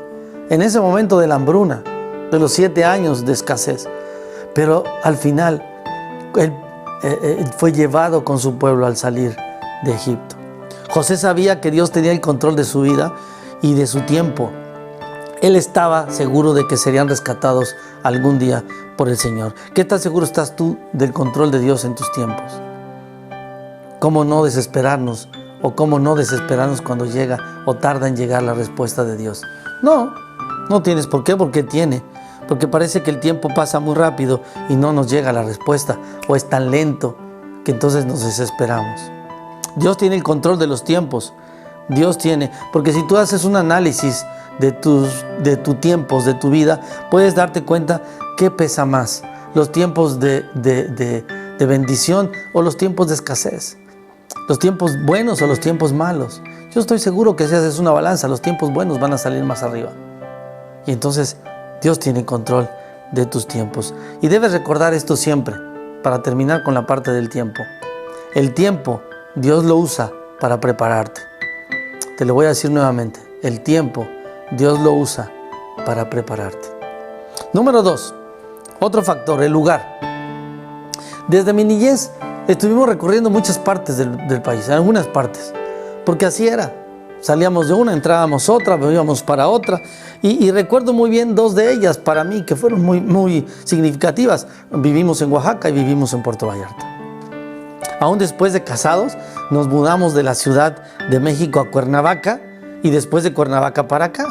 En ese momento de la hambruna, de los 7 años de escasez. Pero al final, él fue llevado con su pueblo al salir de Egipto. José sabía que Dios tenía el control de su vida y de su tiempo. Él estaba seguro de que serían rescatados algún día por el Señor. ¿Qué tan seguro estás tú del control de Dios en tus tiempos? ¿Cómo no desesperarnos? ¿O cómo no desesperarnos cuando llega o tarda en llegar la respuesta de Dios? No tienes por qué, porque tiene. Porque parece que el tiempo pasa muy rápido y no nos llega la respuesta. O es tan lento que entonces nos desesperamos. Dios tiene el control de los tiempos. Dios tiene, porque si tú haces un análisis de tus tiempos, de tu vida, puedes darte cuenta qué pesa más, los tiempos de bendición o los tiempos de escasez, los tiempos buenos o los tiempos malos. Yo estoy seguro que si haces una balanza, los tiempos buenos van a salir más arriba. Y entonces Dios tiene control de tus tiempos. Y debes recordar esto siempre, para terminar con la parte del tiempo. El tiempo Dios lo usa para prepararte. Te lo voy a decir nuevamente. El tiempo Dios lo usa para prepararte. Número 2, otro factor, el lugar. Desde mi niñez estuvimos recorriendo muchas partes del país, algunas partes, porque así era. Salíamos de una, entrábamos otra, íbamos para otra. Y recuerdo muy bien 2 de ellas para mí que fueron muy significativas. Vivimos en Oaxaca y vivimos en Puerto Vallarta. Aún después de casados, nos mudamos de la Ciudad de México a Cuernavaca y después de Cuernavaca para acá.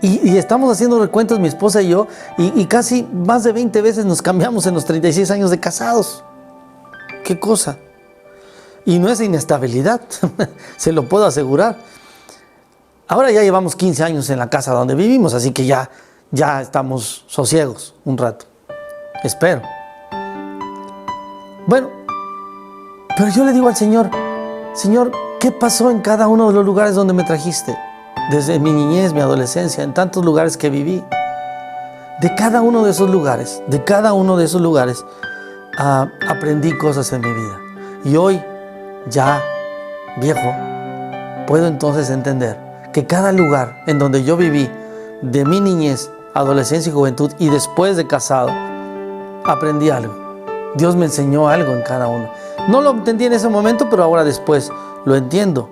Y estamos haciendo recuentos, mi esposa y yo, y casi más de 20 veces nos cambiamos en los 36 años de casados. ¿Qué cosa? Y no es inestabilidad, se lo puedo asegurar. Ahora ya llevamos 15 años en la casa donde vivimos, así que ya estamos sosiegos un rato. Espero. Bueno, pero yo le digo al Señor, Señor, ¿qué pasó en cada uno de los lugares donde me trajiste? Desde mi niñez, mi adolescencia, en tantos lugares que viví. De cada uno de esos lugares, aprendí cosas en mi vida. Y hoy, ya viejo, puedo entonces entender que cada lugar en donde yo viví, de mi niñez, adolescencia y juventud, y después de casado, aprendí algo. Dios me enseñó algo en cada uno. No lo entendí en ese momento, pero ahora después lo entiendo.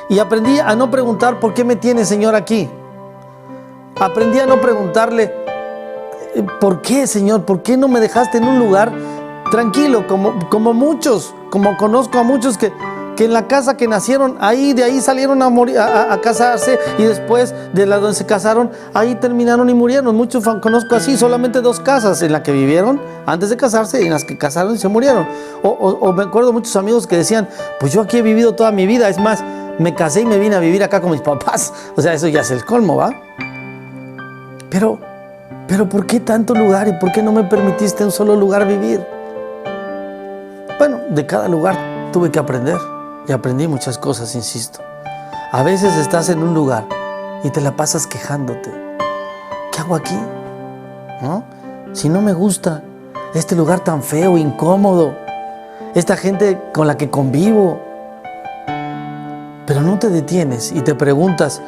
Y aprendí a no preguntar ¿por qué me tiene, Señor, aquí? Aprendí a no preguntarle ¿por qué, Señor? ¿Por qué no me dejaste en un lugar tranquilo? Como muchos, como conozco a muchos que en la casa que nacieron, de ahí salieron a morir, a casarse, y después de la donde se casaron, ahí terminaron y murieron. Muchos conozco así, solamente 2 casas en las que vivieron antes de casarse y en las que casaron y se murieron. O me acuerdo muchos amigos que decían, pues yo aquí he vivido toda mi vida, es más, me casé y me vine a vivir acá con mis papás. O sea, eso ya es el colmo, ¿va? Pero ¿por qué tanto lugar y por qué no me permitiste en un solo lugar vivir? Bueno, de cada lugar tuve que aprender. Y aprendí muchas cosas, insisto. A veces estás en un lugar y te la pasas quejándote. ¿Qué hago aquí? ¿No? Si no me gusta este lugar tan feo, incómodo, esta gente con la que convivo. Pero no te detienes y te preguntas,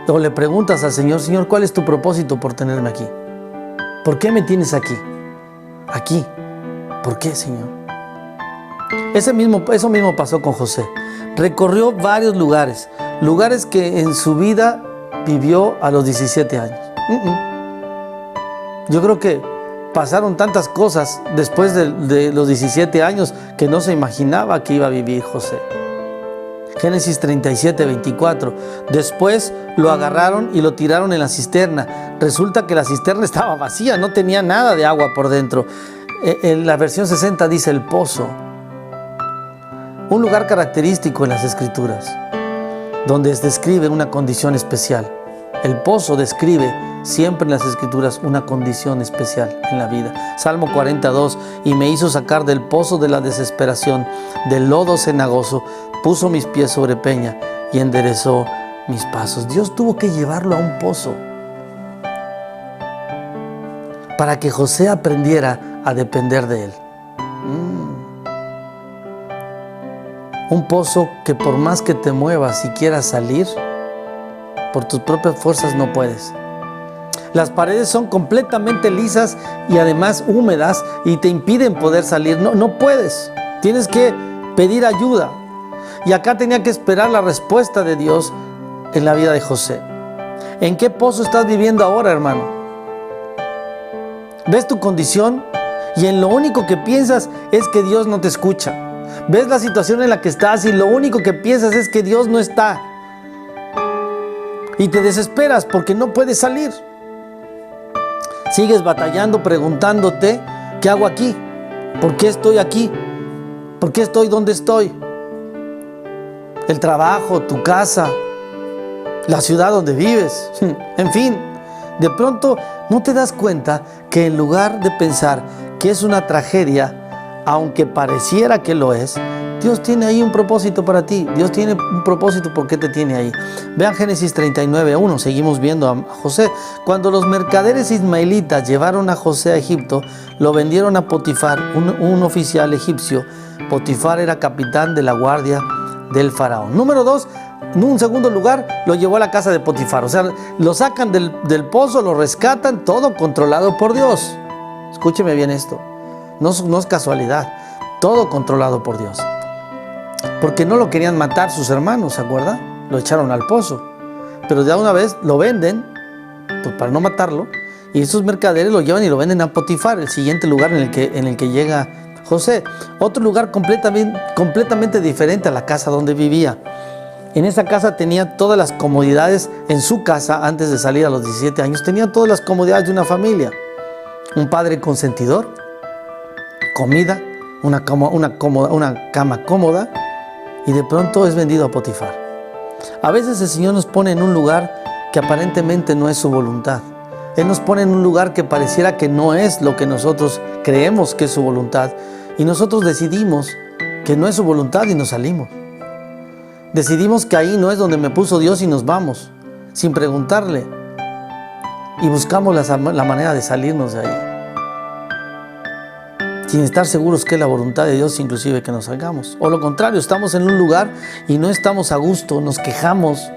o le preguntas al Señor, Señor, ¿cuál es tu propósito por tenerme aquí? ¿Por qué me tienes aquí? Aquí. ¿Por qué, Señor? Eso mismo pasó con José. Recorrió varios lugares que en su vida vivió a los 17 años. Yo creo que pasaron tantas cosas después de los 17 años que no se imaginaba que iba a vivir José. Génesis 37, 24. Después lo agarraron y lo tiraron en la cisterna. Resulta que la cisterna estaba vacía, no tenía nada de agua por dentro. En la versión 60 dice el pozo. Un lugar característico en las Escrituras, donde se describe una condición especial. El pozo describe siempre en las Escrituras una condición especial en la vida. Salmo 42, y me hizo sacar del pozo de la desesperación, del lodo cenagoso, puso mis pies sobre peña y enderezó mis pasos. Dios tuvo que llevarlo a un pozo para que José aprendiera a depender de él. Un pozo que por más que te muevas y quieras salir, por tus propias fuerzas no puedes. Las paredes son completamente lisas y además húmedas y te impiden poder salir. No puedes. Tienes que pedir ayuda. Y acá tenía que esperar la respuesta de Dios en la vida de José. ¿En qué pozo estás viviendo ahora, hermano? ¿Ves tu condición? Y en lo único que piensas es que Dios no te escucha. ¿Ves la situación en la que estás y lo único que piensas es que Dios no está? Y te desesperas porque no puedes salir. Sigues batallando, preguntándote, ¿qué hago aquí? ¿Por qué estoy aquí? ¿Por qué estoy donde estoy? El trabajo, tu casa, la ciudad donde vives, en fin. De pronto no te das cuenta que en lugar de pensar que es una tragedia, aunque pareciera que lo es, Dios tiene ahí un propósito para ti. Dios tiene un propósito por qué te tiene ahí. Vean Génesis 39:1, seguimos viendo a José. Cuando los mercaderes ismaelitas llevaron a José a Egipto, lo vendieron a Potifar, un oficial egipcio. Potifar era capitán de la guardia del faraón. Número 2, en un segundo lugar, lo llevó a la casa de Potifar. O sea, lo sacan del pozo, lo rescatan, todo controlado por Dios. Escúcheme bien esto. No es casualidad. Todo controlado por Dios. Porque no lo querían matar sus hermanos, ¿se acuerda? Lo echaron al pozo. Pero ya una vez lo venden, pues para no matarlo, y esos mercaderes lo llevan y lo venden a Potifar, el siguiente lugar en el que llega José. Otro lugar completamente diferente a la casa donde vivía. En esa casa tenía todas las comodidades, en su casa, antes de salir a los 17 años, tenía todas las comodidades de una familia. Un padre consentidor, comida, una cama cómoda, y de pronto es vendido a Potifar. A veces el Señor nos pone en un lugar que aparentemente no es su voluntad. Él nos pone en un lugar que pareciera que no es lo que nosotros creemos que es su voluntad. Y nosotros decidimos que no es su voluntad y nos salimos. Decidimos que ahí no es donde me puso Dios y nos vamos, sin preguntarle. Y buscamos la manera de salirnos de ahí, sin estar seguros que es la voluntad de Dios, inclusive que nos salgamos. O lo contrario, estamos en un lugar y no estamos a gusto, nos quejamos,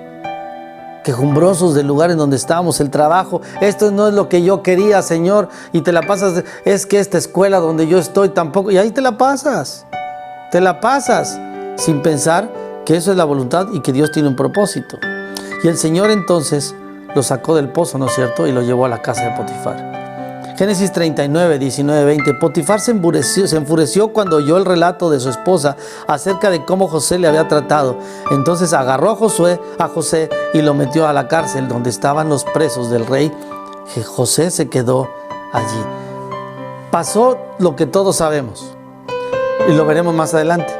quejumbrosos del lugar en donde estamos, el trabajo. Esto no es lo que yo quería, Señor, y te la pasas, es que esta escuela donde yo estoy tampoco, y ahí te la pasas sin pensar que eso es la voluntad y que Dios tiene un propósito. Y el Señor entonces lo sacó del pozo, ¿no es cierto? Y lo llevó a la casa de Potifar. Génesis 39, 19, 20. Potifar se enfureció cuando oyó el relato de su esposa acerca de cómo José le había tratado. Entonces agarró a José y lo metió a la cárcel donde estaban los presos del rey. Que José se quedó allí. Pasó lo que todos sabemos y lo veremos más adelante.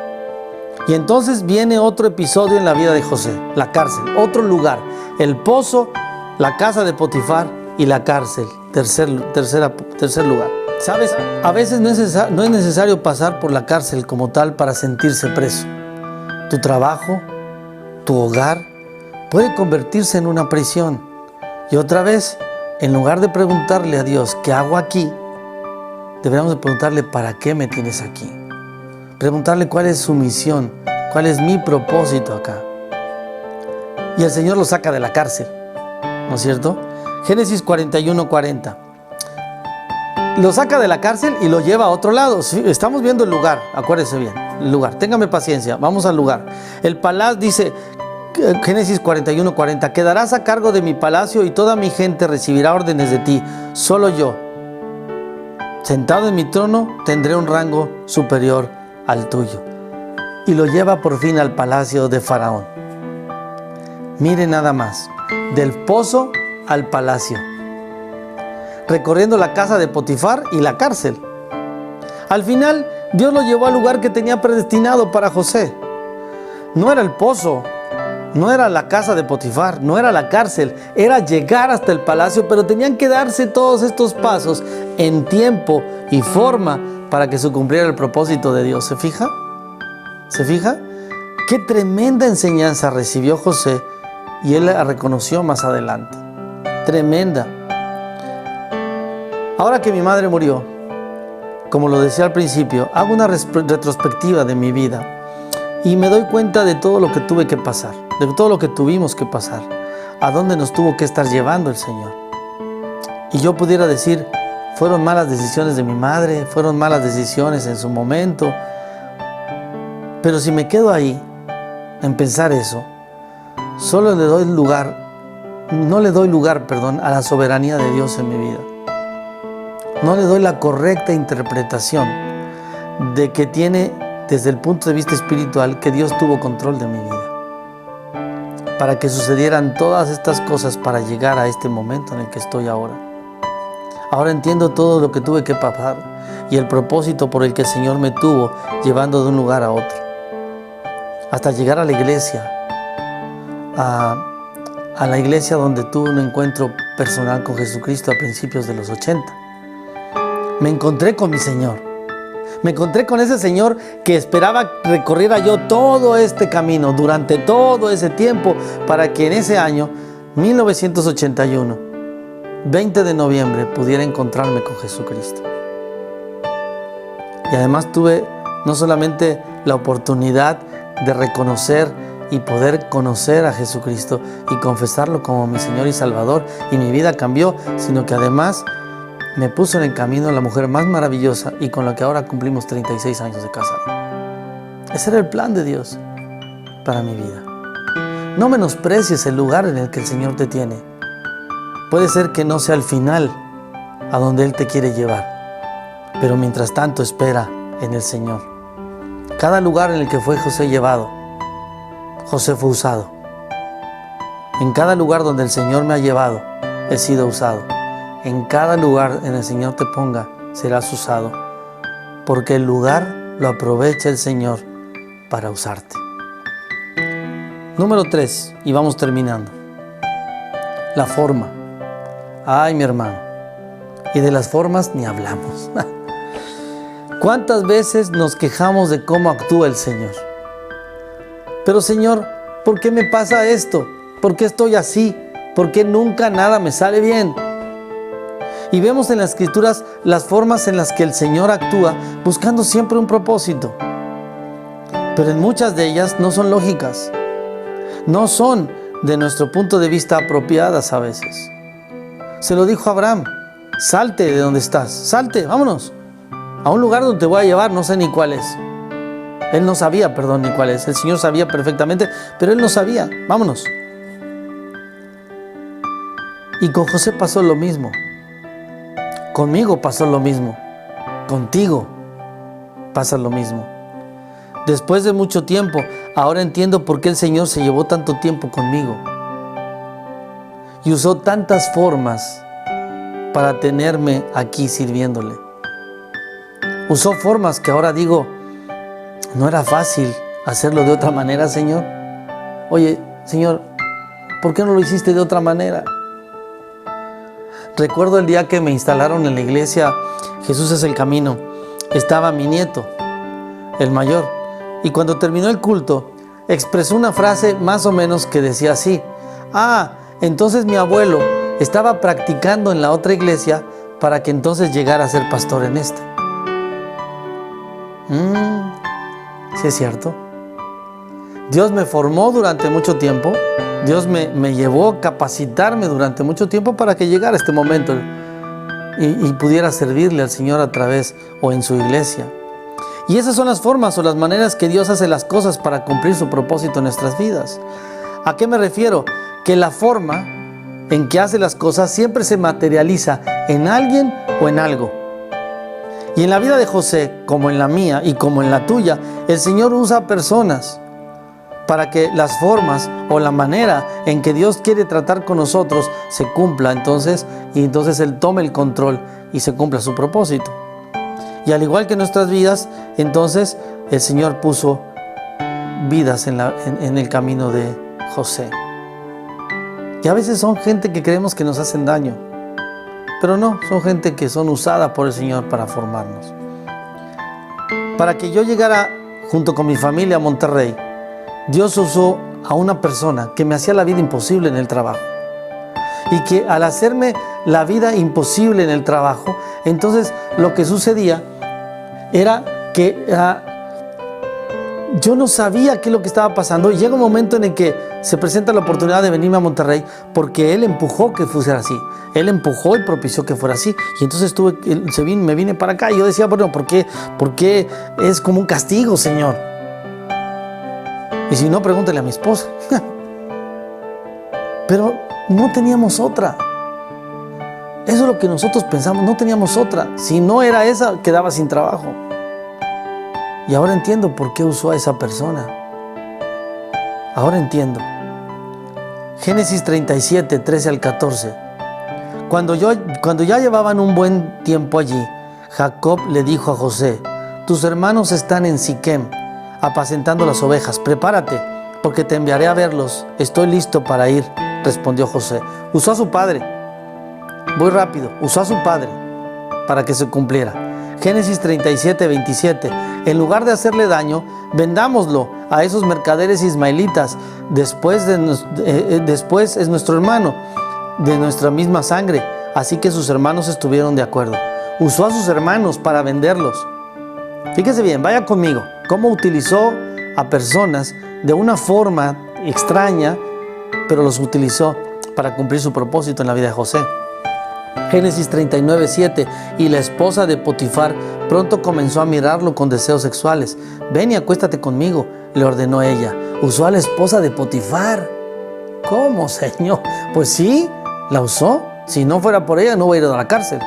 Y entonces viene otro episodio en la vida de José, la cárcel, otro lugar, el pozo, la casa de Potifar y la cárcel. Tercer lugar. ¿Sabes? A veces no es necesario pasar por la cárcel como tal para sentirse preso. Tu trabajo, tu hogar, puede convertirse en una prisión. Y otra vez, en lugar de preguntarle a Dios, ¿qué hago aquí?, deberíamos de preguntarle, ¿para qué me tienes aquí? Preguntarle cuál es su misión, cuál es mi propósito acá. Y el Señor lo saca de la cárcel, ¿no es cierto? Génesis 41:40. Lo saca de la cárcel y lo lleva a otro lado. Sí, estamos viendo el lugar, acuérdese bien, el lugar. Téngame paciencia, vamos al lugar. El palacio, dice Génesis 41:40, quedarás a cargo de mi palacio y toda mi gente recibirá órdenes de ti. Solo yo, sentado en mi trono, tendré un rango superior al tuyo. Y lo lleva por fin al palacio de Faraón. Mire nada más, del pozo al palacio, recorriendo la casa de Potifar y la cárcel. Al final, Dios lo llevó al lugar que tenía predestinado para José. No era el pozo, no era la casa de Potifar, no era la cárcel, era llegar hasta el palacio, pero tenían que darse todos estos pasos en tiempo y forma para que se cumpliera el propósito de Dios. ¿Se fija? ¿Se fija? Qué tremenda enseñanza recibió José y él la reconoció más adelante. Tremenda. Ahora que mi madre murió, como lo decía al principio, hago una retrospectiva de mi vida Y me doy cuenta de todo lo que tuve que pasar, de todo lo que tuvimos que pasar, a dónde nos tuvo que estar llevando el Señor. Y yo pudiera decir, fueron malas decisiones de mi madre, fueron malas decisiones en su momento. Pero si me quedo ahí, en pensar eso, no le doy lugar, a la soberanía de Dios en mi vida. No le doy la correcta interpretación de que tiene, desde el punto de vista espiritual, que Dios tuvo control de mi vida, para que sucedieran todas estas cosas para llegar a este momento en el que estoy ahora. Ahora entiendo todo lo que tuve que pasar y el propósito por el que el Señor me tuvo llevando de un lugar a otro, hasta llegar a la iglesia, a la iglesia donde tuve un encuentro personal con Jesucristo a principios de los 80. Me encontré con mi Señor. Me encontré con ese Señor que esperaba recorriera yo todo este camino durante todo ese tiempo para que en ese año, 1981, 20 de noviembre, pudiera encontrarme con Jesucristo. Y además tuve no solamente la oportunidad de reconocer y poder conocer a Jesucristo y confesarlo como mi Señor y Salvador, y mi vida cambió, sino que además me puso en el camino la mujer más maravillosa y con la que ahora cumplimos 36 años de casado. Ese era el plan de Dios para mi vida. No menosprecies el lugar en el que el Señor te tiene. Puede ser que no sea el final a donde Él te quiere llevar, pero mientras tanto espera en el Señor. Cada lugar en el que fue José llevado, José fue usado. En cada lugar donde el Señor me ha llevado, he sido usado. En cada lugar en el Señor te ponga, serás usado, porque el lugar lo aprovecha el Señor para usarte. Número 3, y vamos terminando. La forma. Ay, mi hermano, y de las formas ni hablamos. ¿Cuántas veces nos quejamos de cómo actúa el Señor? Pero Señor, ¿por qué me pasa esto? ¿Por qué estoy así? ¿Por qué nunca nada me sale bien? Y vemos en las Escrituras las formas en las que el Señor actúa, buscando siempre un propósito. Pero en muchas de ellas no son lógicas. No son, de nuestro punto de vista, apropiadas a veces. Se lo dijo a Abraham: salte de donde estás, salte, vámonos a un lugar donde te voy a llevar, no sé ni cuál es. Él no sabía, ni cuál es. El Señor sabía perfectamente, pero él no sabía. Vámonos. Y con José pasó lo mismo. Conmigo pasó lo mismo. Contigo pasa lo mismo. Después de mucho tiempo, ahora entiendo por qué el Señor se llevó tanto tiempo conmigo y usó tantas formas para tenerme aquí sirviéndole. Usó formas que ahora digo, no era fácil hacerlo de otra manera, Señor. Oye, Señor, ¿por qué no lo hiciste de otra manera? Recuerdo el día que me instalaron en la iglesia Jesús es el Camino. Estaba mi nieto, el mayor, y cuando terminó el culto, expresó una frase más o menos que decía así: entonces mi abuelo estaba practicando en la otra iglesia para que entonces llegara a ser pastor en esta. Sí es cierto. Dios me formó durante mucho tiempo. Dios me llevó a capacitarme durante mucho tiempo para que llegara este momento y pudiera servirle al Señor a través o en su iglesia. Y esas son las formas o las maneras que Dios hace las cosas para cumplir su propósito en nuestras vidas. ¿A qué me refiero? Que la forma en que hace las cosas siempre se materializa en alguien o en algo. Y en la vida de José, como en la mía y como en la tuya, el Señor usa personas para que las formas o la manera en que Dios quiere tratar con nosotros se cumpla entonces, y entonces Él tome el control y se cumpla su propósito. Y al igual que en nuestras vidas, entonces el Señor puso vidas en el camino de José. Y a veces son gente que creemos que nos hacen daño, pero no, son gente que son usadas por el Señor para formarnos. Para que yo llegara junto con mi familia a Monterrey, Dios usó a una persona que me hacía la vida imposible en el trabajo. Y que al hacerme la vida imposible en el trabajo, entonces lo que sucedía era que yo no sabía qué es lo que estaba pasando y llega un momento en el que se presenta la oportunidad de venirme a Monterrey porque él empujó que fuera así. Él empujó y propició que fuera así. Y entonces me vine para acá y yo decía, bueno, ¿por qué es como un castigo, Señor? Y si no, pregúntale a mi esposa. Pero no teníamos otra. Eso es lo que nosotros pensamos, no teníamos otra. Si no era esa, quedaba sin trabajo. Y ahora entiendo por qué usó a esa persona. Ahora entiendo. Génesis 37, 13 al 14. Cuando ya llevaban un buen tiempo allí, Jacob le dijo a José: tus hermanos están en Siquem, apacentando las ovejas. Prepárate, porque te enviaré a verlos. Estoy listo para ir, respondió José. Usó a su padre. Voy rápido. Usó a su padre para que se cumpliera. Génesis 37, 27. En lugar de hacerle daño, vendámoslo a esos mercaderes ismaelitas. Después es nuestro hermano, de nuestra misma sangre. Así que sus hermanos estuvieron de acuerdo. Usó a sus hermanos para venderlos. Fíjese bien, vaya conmigo. Cómo utilizó a personas de una forma extraña, pero los utilizó para cumplir su propósito en la vida de José. Génesis 39, 7. Y la esposa de Potifar pronto comenzó a mirarlo con deseos sexuales. Ven y acuéstate conmigo, le ordenó ella. Usó a la esposa de Potifar. ¿Cómo, Señor? Pues sí, la usó. Si no fuera por ella, no hubiera ido a la cárcel.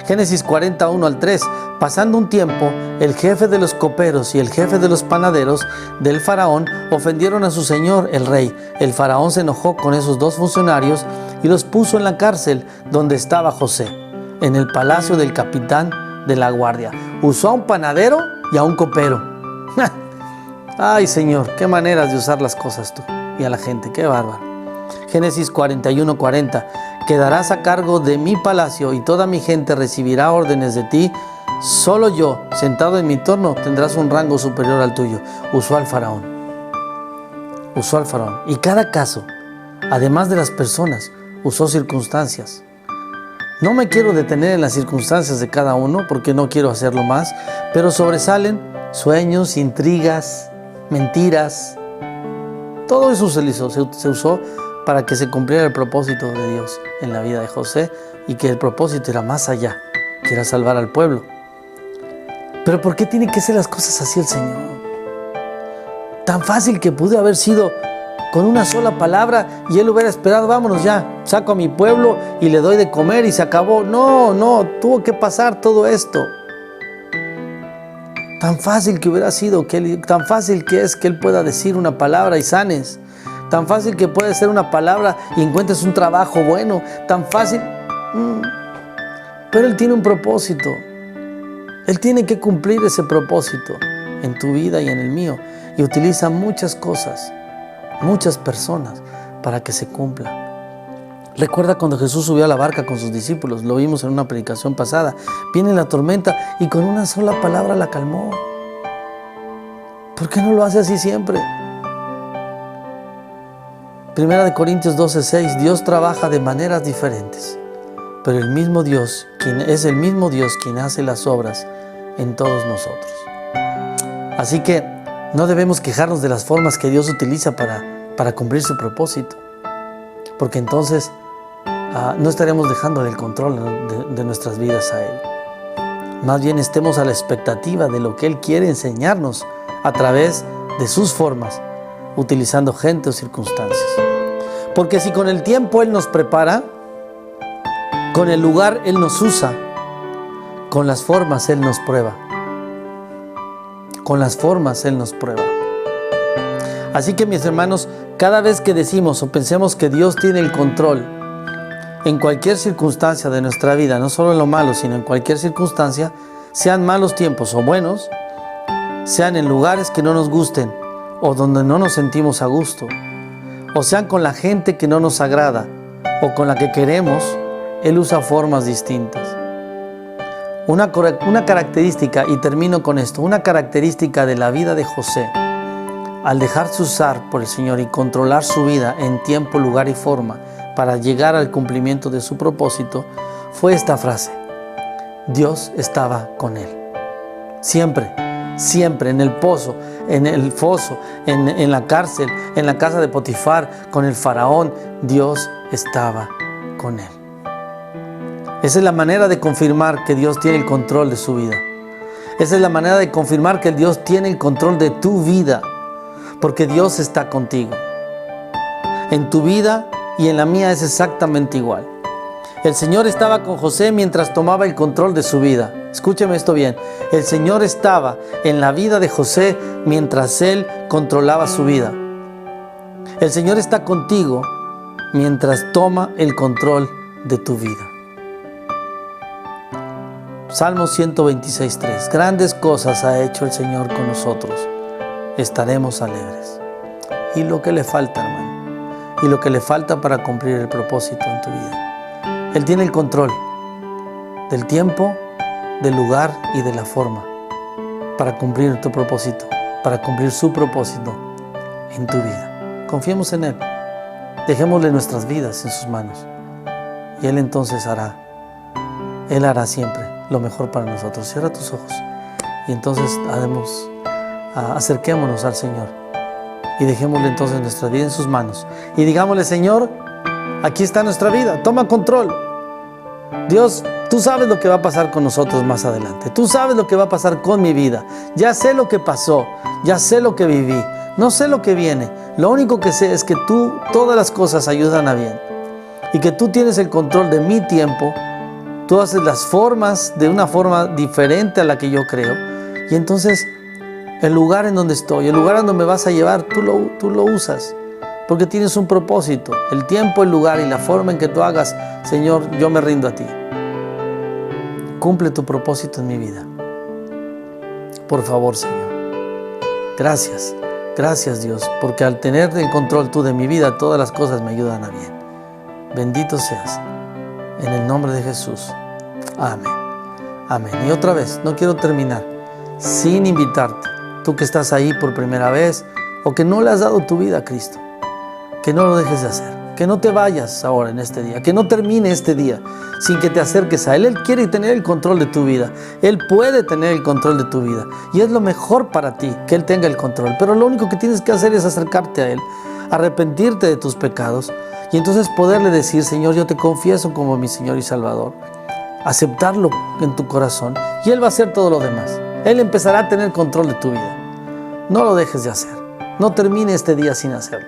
Génesis 41 al 3. Pasando un tiempo, el jefe de los coperos y el jefe de los panaderos del faraón ofendieron a su señor, el rey. El faraón se enojó con esos dos funcionarios y los puso en la cárcel donde estaba José, en el palacio del capitán de la guardia. Usó a un panadero y a un copero. Ay, Señor, qué maneras de usar las cosas tú y a la gente, qué bárbaro. Génesis 41, 40. Quedarás a cargo de mi palacio y toda mi gente recibirá órdenes de ti. Solo yo, sentado en mi trono, tendrás un rango superior al tuyo. Usó al faraón. Usó al faraón. Y cada caso, además de las personas, usó circunstancias. No me quiero detener en las circunstancias de cada uno porque no quiero hacerlo más, pero sobresalen sueños, intrigas, mentiras. Todo eso se usó para que se cumpliera el propósito de Dios en la vida de José y que el propósito era más allá, que era salvar al pueblo. Pero ¿por qué tiene que ser las cosas así el Señor? Tan fácil que pudo haber sido con una sola palabra y Él hubiera esperado, vámonos ya, saco a mi pueblo y le doy de comer y se acabó. No, tuvo que pasar todo esto. Tan fácil que hubiera sido, tan fácil que es que Él pueda decir una palabra y sanes. Tan fácil que puede ser una palabra y encuentres un trabajo bueno. Tan fácil. Pero Él tiene un propósito. Él tiene que cumplir ese propósito en tu vida y en el mío. Y utiliza muchas cosas, muchas personas para que se cumpla. Recuerda cuando Jesús subió a la barca con sus discípulos. Lo vimos en una predicación pasada. Viene la tormenta y con una sola palabra la calmó. ¿Por qué no lo hace así siempre? Primera de Corintios 12:6. Dios trabaja de maneras diferentes, pero el mismo Dios, quien hace las obras en todos nosotros. Así que no debemos quejarnos de las formas que Dios utiliza para cumplir su propósito, porque entonces no estaremos dejando el control de nuestras vidas a Él. Más bien estemos a la expectativa de lo que Él quiere enseñarnos a través de sus formas, utilizando gente o circunstancias. Porque si con el tiempo Él nos prepara, con el lugar Él nos usa, con las formas Él nos prueba. Con las formas Él nos prueba. Así que, mis hermanos, cada vez que decimos o pensemos que Dios tiene el control en cualquier circunstancia de nuestra vida, no solo en lo malo, sino en cualquier circunstancia, sean malos tiempos o buenos, sean en lugares que no nos gusten o donde no nos sentimos a gusto, o sean con la gente que no nos agrada o con la que queremos, Él usa formas distintas. Una característica, y termino con esto, una característica de la vida de José, al dejarse usar por el Señor y controlar su vida en tiempo, lugar y forma para llegar al cumplimiento de su propósito, fue esta frase: Dios estaba con él. Siempre, siempre, en el pozo, en el foso, en la cárcel, en la casa de Potifar, con el faraón, Dios estaba con él. Esa es la manera de confirmar que Dios tiene el control de su vida. Esa es la manera de confirmar que Dios tiene el control de tu vida, porque Dios está contigo. En tu vida y en la mía es exactamente igual. El Señor estaba con José mientras tomaba el control de su vida. Escúcheme esto bien. El Señor estaba en la vida de José mientras él controlaba su vida. El Señor está contigo mientras toma el control de tu vida. Salmo 126:3. Grandes cosas ha hecho el Señor con nosotros. Estaremos alegres. Y lo que le falta, hermano. Y lo que le falta para cumplir el propósito en tu vida. Él tiene el control del tiempo, del lugar y de la forma para cumplir tu propósito, para cumplir su propósito en tu vida. Confiemos en Él. Dejémosle nuestras vidas en sus manos. Y Él entonces hará. Él hará siempre lo mejor para nosotros. Cierra tus ojos y entonces acerquémonos al Señor y dejémosle entonces nuestra vida en sus manos y digámosle: Señor, aquí está nuestra vida, toma control. Dios, tú sabes lo que va a pasar con nosotros más adelante. Tú sabes lo que va a pasar con mi vida. Ya sé lo que pasó, ya sé lo que viví, no sé lo que viene. Lo único que sé es que tú, todas las cosas ayudan a bien y que tú tienes el control de mi tiempo. Tú haces las formas de una forma diferente a la que yo creo. Y entonces el lugar en donde estoy, el lugar en donde me vas a llevar, tú lo usas. Porque tienes un propósito. El tiempo, el lugar y la forma en que tú hagas, Señor, yo me rindo a ti. Cumple tu propósito en mi vida. Por favor, Señor. Gracias. Gracias, Dios. Porque al tener el control tú de mi vida, todas las cosas me ayudan a bien. Bendito seas. En el nombre de Jesús. Amén. Amén. Y otra vez, no quiero terminar sin invitarte. Tú que estás ahí por primera vez o que no le has dado tu vida a Cristo. Que no lo dejes de hacer. Que no te vayas ahora en este día. Que no termine este día sin que te acerques a Él. Él quiere tener el control de tu vida. Él puede tener el control de tu vida. Y es lo mejor para ti que Él tenga el control. Pero lo único que tienes que hacer es acercarte a Él. Arrepentirte de tus pecados. Y entonces poderle decir: Señor, yo te confieso como mi Señor y Salvador. Aceptarlo en tu corazón. Y Él va a hacer todo lo demás. Él empezará a tener control de tu vida. No lo dejes de hacer. No termine este día sin hacerlo.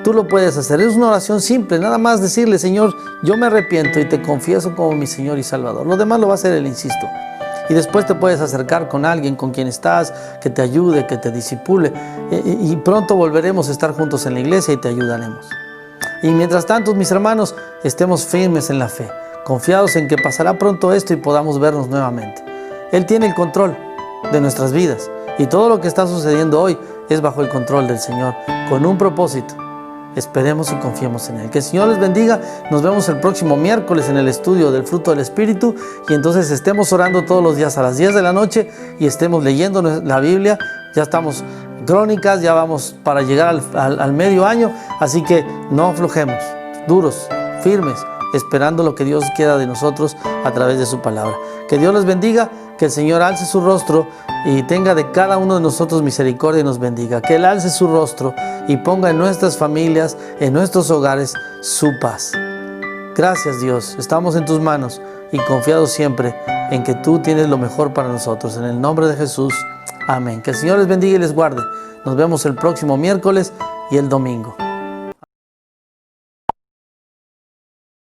Tú lo puedes hacer. Es una oración simple. Nada más decirle: Señor, yo me arrepiento y te confieso como mi Señor y Salvador. Lo demás lo va a hacer Él, insisto. Y después te puedes acercar con alguien con quien estás, que te ayude, que te discipule. Y pronto volveremos a estar juntos en la iglesia y te ayudaremos. Y mientras tanto, mis hermanos, estemos firmes en la fe, confiados en que pasará pronto esto y podamos vernos nuevamente. Él tiene el control de nuestras vidas. Y todo lo que está sucediendo hoy es bajo el control del Señor, con un propósito. Esperemos y confiemos en Él. Que el Señor les bendiga. Nos vemos el próximo miércoles en el estudio del fruto del Espíritu. Y entonces estemos orando todos los días a las 10 de la noche y estemos leyendo la Biblia. Ya estamos en Crónicas, ya vamos para llegar al medio año. Así que no aflojemos, duros, firmes, esperando lo que Dios quiera de nosotros a través de su palabra. Que Dios les bendiga. Que el Señor alce su rostro y tenga de cada uno de nosotros misericordia y nos bendiga. Que Él alce su rostro y ponga en nuestras familias, en nuestros hogares, su paz. Gracias, Dios. Estamos en tus manos y confiados siempre en que tú tienes lo mejor para nosotros. En el nombre de Jesús. Amén. Que el Señor les bendiga y les guarde. Nos vemos el próximo miércoles y el domingo.